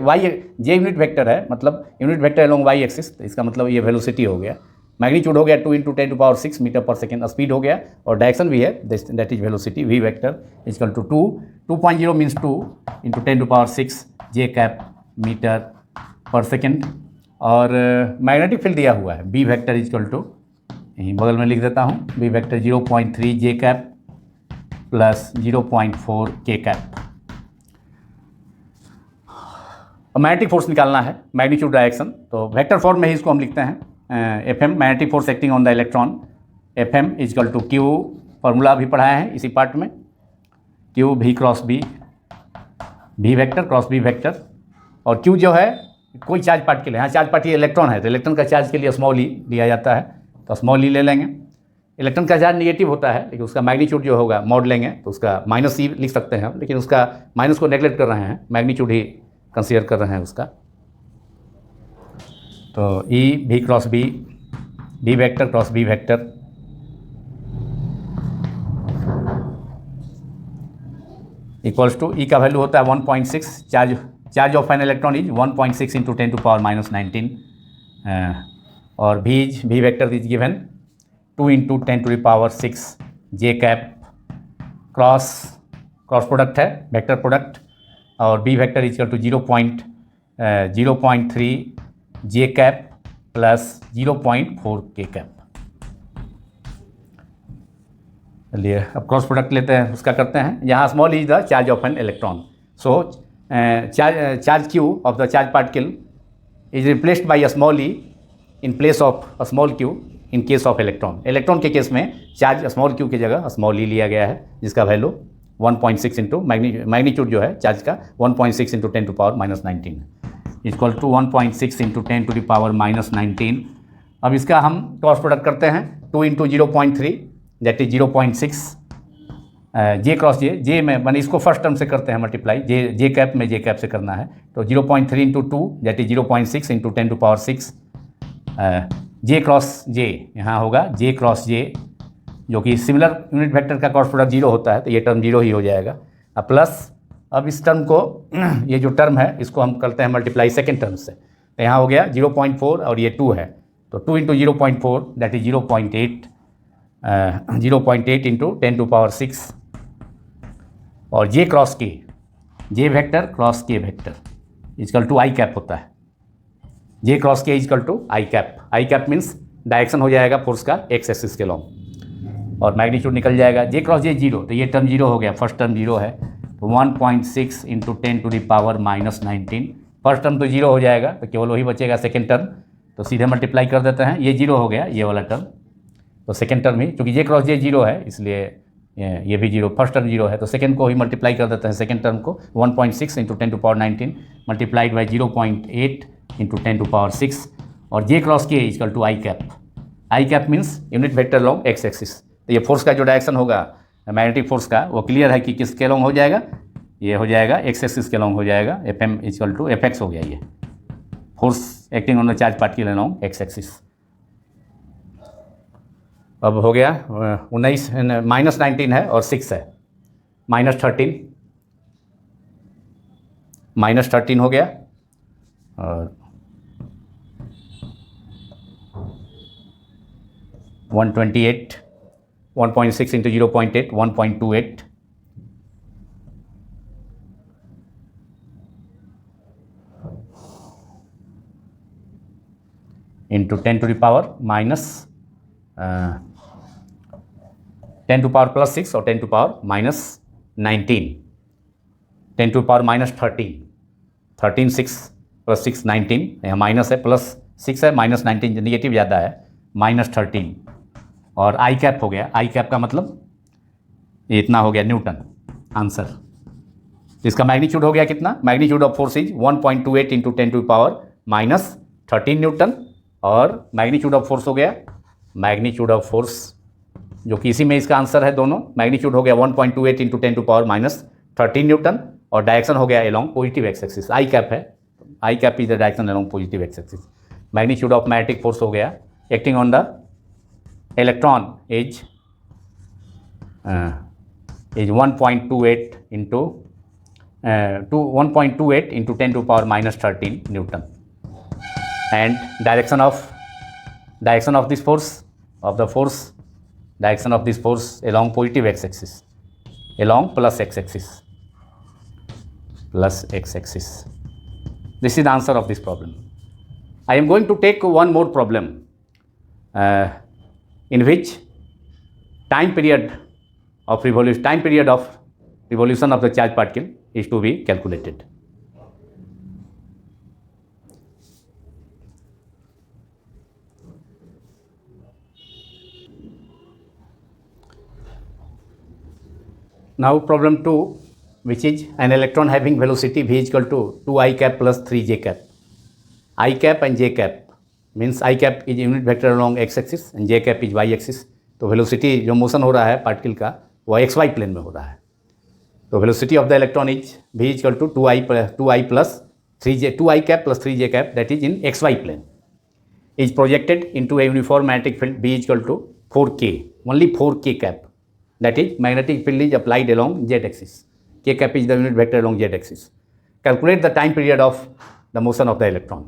जे यूनिट वेक्टर है मतलब unit vector along Y axis, तो इसका मतलब ये वेलोसिटी हो गया. मैग्नीट्यूड हो गया 2 × 10⁻⁶ मीटर पर सेकेंड. स्पीड हो गया और डायरेक्शन भी है that is velocity v vector equal to 2.0 means 2 × 10⁻⁶ J cap metre per second. और मैग्नेटिक फील्ड दिया हुआ है बी वेक्टर इजकल टू, यहीं बगल में लिख देता हूँ, बी वेक्टर 0.3 जे कैप प्लस 0.4 के कैप। मैग्नेटिक फोर्स निकालना है, मैग्नीट्यूड डायरेक्शन, तो वेक्टर फॉर्म में ही इसको हम लिखते हैं। F M magnetic force acting on the electron, F M equal to Q, formula भी पढ़ाया है इसी पार्ट में, क्यू भी क्रॉस बी, भी वेक्टर क्रॉस बी वेक्टर। और क्यू जो है कोई चार्ज पार्ट के लिए, हाँ चार्ज पार्ट ये इलेक्ट्रॉन है तो इलेक्ट्रॉन का चार्ज के लिए स्मॉल ई लिया जाता है, तो स्मॉल ई ले लेंगे। इलेक्ट्रॉन का चार्ज निगेटिव होता है लेकिन उसका मैग्नीट्यूड जो होगा मॉड लेंगे तो उसका माइनस ई लिख सकते हैं हम, लेकिन उसका माइनस को नेगलेक्ट कर रहे हैं, मैग्नीट्यूड ही कंसीडर कर रहे हैं उसका। तो e v cross B, B vector cross B vector equals to, e का वैल्यू होता है 1.6, charge of an electron is 1.6 into 10 to power minus 19, और v vector is given 2 into 10 to the power 6 j cap, cross product है वेक्टर प्रोडक्ट, और B vector is to 0.3 J cap plus 0.4 के कैप। चलिए अब क्रॉस प्रोडक्ट लेते हैं, उसका करते हैं। यहाँ small is the charge of an electron, so charge Q of the charge particle is replaced by a small E in place of a small Q in case of electron. Electron के केस में चार्ज स्मॉल क्यू की जगह स्मॉल ई लिया गया है, जिसका वैल्यू 1.6 इंटू मैग्नीट्यूड जो है चार्ज का 1.6 into 10 to power minus 19 equal to 1.6 into 10 to the power minus 19। अब इसका हम क्रॉस प्रोडक्ट करते हैं, 2 into 0.3 that is 0.6 j cross j में मैंने इसको फर्स्ट टर्म से करते हैं मल्टीप्लाई, जे कैप में जे कैप से करना है, तो 0.3 into 2 that is 0.6 into 10 to power 6 j cross j, यहाँ होगा जे क्रॉस जे, जो कि सिमिलर यूनिट वेक्टर का क्रॉस प्रोडक्ट 0 होता है तो ये टर्म 0 ही हो जाएगा। अब प्लस, अब इस टर्म को ये जो टर्म है इसको हम करते हैं मल्टीप्लाई सेकेंड टर्म से, तो यहाँ हो गया 0.4 और ये 2 है, तो 2 into 0.4 that is 0.8 into 10 to power 6, और J cross K, J vector cross K vector equal to I cap होता है, J cross K equal to I cap means direction हो जाएगा फोर्स का एक्स एक्सिस के लॉन्ग, और मैग्नीट्यूड निकल जाएगा। जे क्रॉस जे 0, तो ये टर्म 0 हो गया, फर्स्ट टर्म 0 है, तो 1.6 into 10 to the power minus 19, first term तो 0 हो जाएगा तो केवल वही बचेगा सेकेंड टर्म, तो सीधे मल्टीप्लाई कर देते हैं, ये 0 हो गया ये वाला टर्म, तो सेकेंड टर्म ही, क्योंकि जे क्रॉस जे 0 है इसलिए ये भी 0, फर्स्ट टर्म 0 है तो सेकेंड को ही मल्टीप्लाई कर देते हैं, सेकेंड टर्म को 1.6 into 10 to power 19 multiplied by 0.8 into 10 to power 6, और J cross K equal to I cap means unit vector along X axis. तो ये फोर्स का जो डायरेक्शन होगा मैग्नेटिक फोर्स का वो क्लियर है कि किसके लॉन्ग हो जाएगा, ये हो जाएगा एक्स एक्सिस के लॉन्ग हो जाएगा, F M equal to F X हो गया, ये force acting on the charge particle along X axis. अब हो गया 19 माइनस 19 है और 6 है, माइनस 13 हो गया, और 128 1.6 into 0.8 1.28 into 10 to the power minus 10 to power plus 6 और 10 to power minus 19, 10 to power minus 13 6 plus 6 19, यहाँ माइनस है प्लस 6 है माइनस 19 निगेटिव ज़्यादा है, माइनस 13, और आई कैप हो गया, आई कैप का मतलब ये इतना हो गया न्यूटन आंसर। इसका मैग्नीट्यूड हो गया कितना, magnitude of force is 1.28 into 10 to power minus 13 newton, और मैग्नीट्यूड ऑफ फोर्स हो गया, मैग्नीट्यूड ऑफ फोर्स जो कि इसी में इसका आंसर है दोनों, मैग्नीट्यूड हो गया 1.28 into 10 to power minus 13 newton, और डायरेक्शन हो गया along positive x axis, i cap है, आई cap is the direction along positive x axis. Magnitude of magnetic force हो गया acting on the electron is 1.28 into 10 to power minus 13 newton, and direction of this force direction of this force along positive x axis, along plus x axis This is the answer of this problem. I am going to take one more problem in which time period of revolution of the charged particle is to be calculated. Now problem 2, which is an electron having velocity v is equal to 2 I cap plus 3 j cap. I cap and j cap means I cap is unit vector along x axis and j cap is y axis. तो वेलोसिटी जो मोशन हो रहा है पार्टिकल का वह एक्स वाई प्लेन में हो रहा है. तो velocity of the electron is v is equal to 2i plus 3j 2i cap plus 3j cap that is in X Y plane is projected into a uniform magnetic field B is equal to 4K, only 4K cap. That is, magnetic field is applied along Z axis. K cap is the unit vector along Z axis. Calculate the time period of the motion of the electron.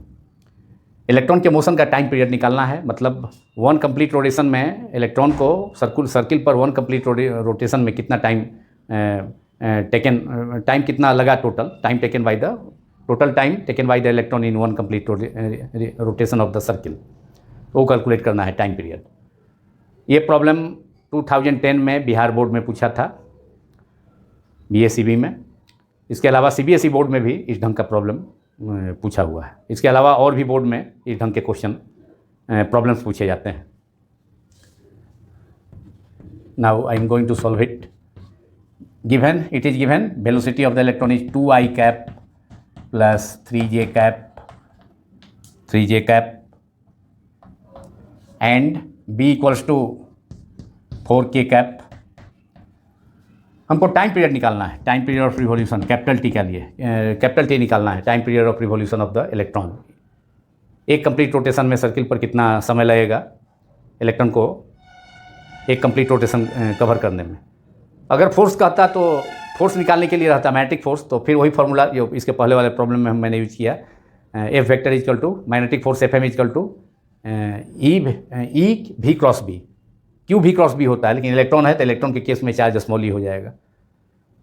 Electron के मोशन का टाइम पीरियड निकालना है. मतलब वन कंप्लीट रोटेशन में इलेक्ट्रॉन को सर्किल पर वन कंप्लीट रोटेशन में कितना टाइम कितना लगा total time taken by the total time taken by the electron in one complete rotation of the circle, वो कैलकुलेट करना है टाइम पीरियड. ये प्रॉब्लम 2010 में बिहार बोर्ड में पूछा था, BACB में. इसके अलावा CBSE बोर्ड में भी इस ढंग का प्रॉब्लम पूछा हुआ है. इसके अलावा और भी बोर्ड में इस ढंग के क्वेश्चन प्रॉब्लम्स पूछे जाते हैं. Now I am going to solve it. Given it is given velocity of the electron is 2i cap plus 3j cap and b equals to 4K cap. हमको टाइम पीरियड निकालना है, time period of revolution capital T के लिए कैपिटल टी निकालना है. Time period of revolution of the electron. एक कंप्लीट रोटेशन में सर्किल पर कितना समय लगेगा इलेक्ट्रॉन को एक कंप्लीट रोटेशन कवर करने में. अगर फोर्स कहता तो फोर्स निकालने के लिए रहता मैग्नेटिक फोर्स, तो फिर वही फार्मूला जो इसके पहले वाले प्रॉब्लम में मैंने यूज किया, F vector equal to magnetic force FM equal to e v cross B. Q भी क्रॉस बी होता है, लेकिन इलेक्ट्रॉन है तो इलेक्ट्रॉन के केस में चार्ज स्मॉल ई हो जाएगा.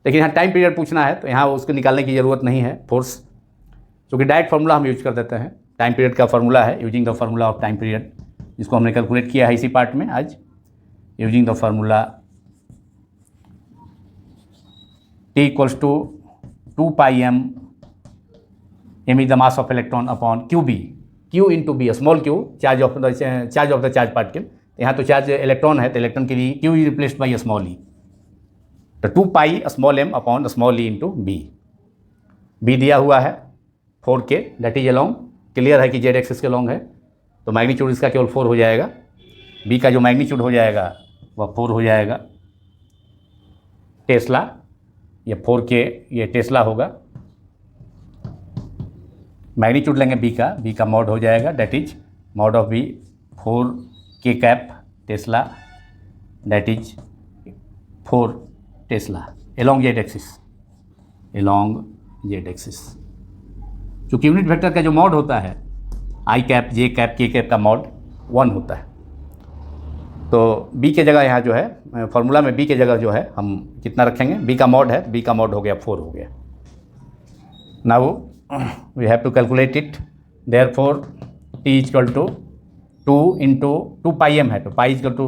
लेकिन यहाँ टाइम पीरियड पूछना है तो यहाँ उसको निकालने की ज़रूरत नहीं है फोर्स, क्योंकि डायरेक्ट फार्मूला हम यूज कर देते हैं. टाइम पीरियड का फार्मूला है using the formula of time period, जिसको हमने कैलकुलेट किया है इसी पार्ट में आज. Using the formula T equals to 2 pi m is the mass of electron upon QB. Q into B, small q charge of the charge particle. यहाँ तो चार्ज इलेक्ट्रॉन है तो इलेक्ट्रॉन के लिए Q is replaced by small e. तो 2 pi small m upon small e into B. B दिया हुआ है 4K that is along. Clear है कि Z एक्सिस के लॉन्ग है, तो मैग्नीट्यूड इसका केवल 4 हो जाएगा. बी का जो मैग्नीट्यूड हो जाएगा वह 4 हो जाएगा. टेस्ला ये 4K ये टेस्ला होगा. मैग्नीट्यूड लेंगे बी का मॉड हो जाएगा that is mod of B 4K cap tesla that is 4 tesla along Z axis. चूँकि यूनिट वेक्टर का जो मॉड होता है आई cap J cap K cap का मॉड 1 होता है, तो बी के जगह यहाँ जो है फार्मूला में बी के जगह जो है हम कितना रखेंगे, बी का मॉड है, बी का मॉड हो गया 4 हो गया. Now we have to calculate it. Therefore T equal to 2 into 2 pi m है तो पाई इक्वल टू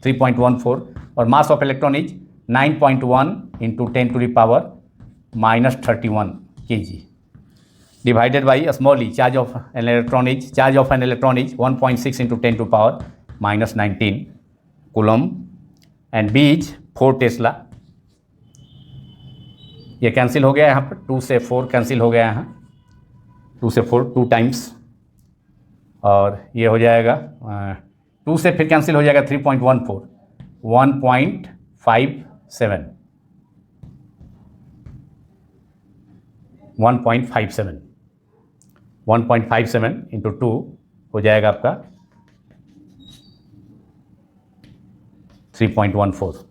3.14 और mass of electron is 9.1 into 10 to the power -31 kg divided by small E. Charge of an electron is 1.6 into 10 to power -19 coulomb and B is 4 tesla. ये कैंसिल हो गया यहाँ पर, 2 से 4 कैंसिल हो गया यहाँ, 2 से 4 2 टाइम्स, और ये हो जाएगा 2 से फिर कैंसिल हो जाएगा 3.14 1.57 इंटू 2 हो जाएगा आपका 3.14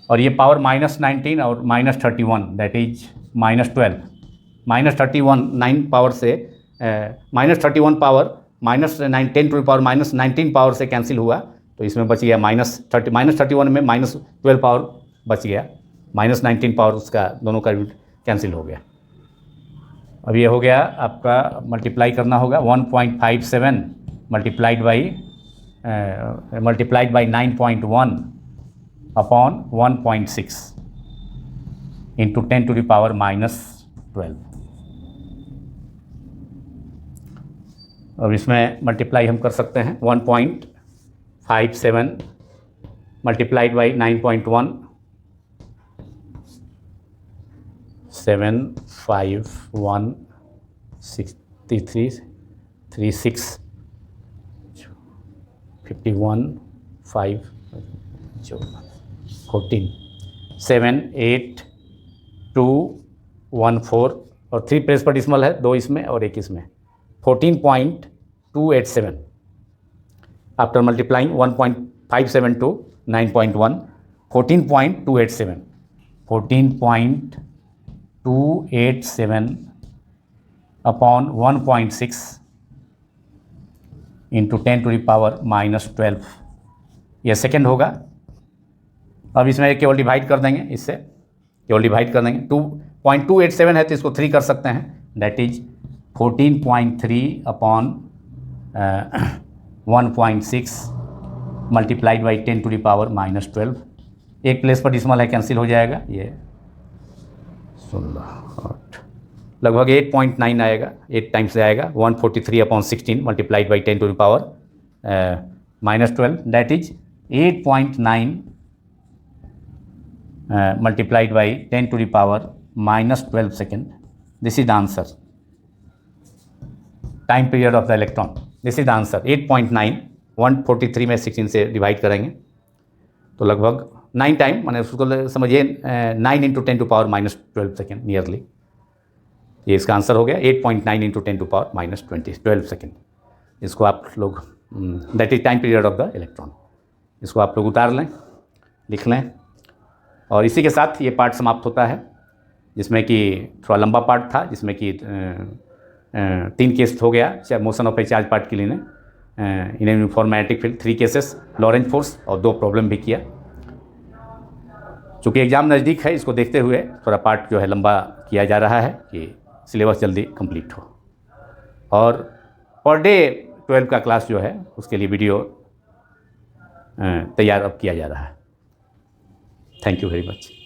और ये पावर -19 और -31 दैट इज -12 -31 9 पावर से -31 पावर -10 टू पावर -19 पावर से कैंसिल हुआ, तो इसमें बच गया -31 में -12 पावर बच गया -19 पावर उसका दोनों का कैंसिल हो गया। अब ये हो गया आपका, मल्टीप्लाई करना होगा 1.57 मल्टीप्लाइड बाई 9.1 अपॉन 1.6 इंटू 10⁻⁻12। अब इसमें मल्टीप्लाई हम कर सकते हैं 1.57 मल्टीप्लाइड बाई 9.1 7516336 51 5 14 7 8 2 1 4 और 3 प्लेस पर डिसिमल है, 2 इसमें और 1 इसमें, 14.287 after multiplying 1.57 to 9.1 14.287 upon 1.6 into 10⁻⁻12 यह सेकेंड होगा। अब इसमें केवल डिवाइड कर देंगे, इससे केवल डिवाइड कर देंगे। 2.287 है तो इसको 3 कर सकते हैं, that is 14.3 upon 1.6 multiplied by 10⁻⁻12। एक प्लेस पर डिसिमल है, कैंसिल हो जाएगा, ये 16 लगभग 8.9 आएगा, 8 टाइम्स से आएगा। 143 upon 16 multiplied by 10⁻⁻12 that is 8.9 multiplied by 10⁻⁻12 second. This is the answer. Time period of the electron. This is the answer. 8.9 143 में 16 से डिवाइड करेंगे तो लगभग 9 टाइम, मैंने उसको समझिए 9 इंटू 10⁻⁻12 सेकेंड नियरली। ये इसका आंसर हो गया 8.9 इंटू 10⁻⁻12 सेकेंड। इसको आप लोग that is time period of the electron. इसको आप लोग उतार लें, लिख लें। और इसी के साथ ये पार्ट समाप्त होता है, जिसमें कि थोड़ा लंबा पार्ट था, जिसमें कि 3 केस हो गया motion of a charge part के लिए in uniform magnetic field, 3 cases, Lorentz force और 2 प्रॉब्लम भी किया। चूँकि एग्ज़ाम नज़दीक है, इसको देखते हुए थोड़ा पार्ट जो है लंबा किया जा रहा है कि सिलेबस जल्दी कंप्लीट हो। और पर डे 12 का क्लास जो है उसके लिए वीडियो तैयार अब किया जा रहा है। Thank you very much.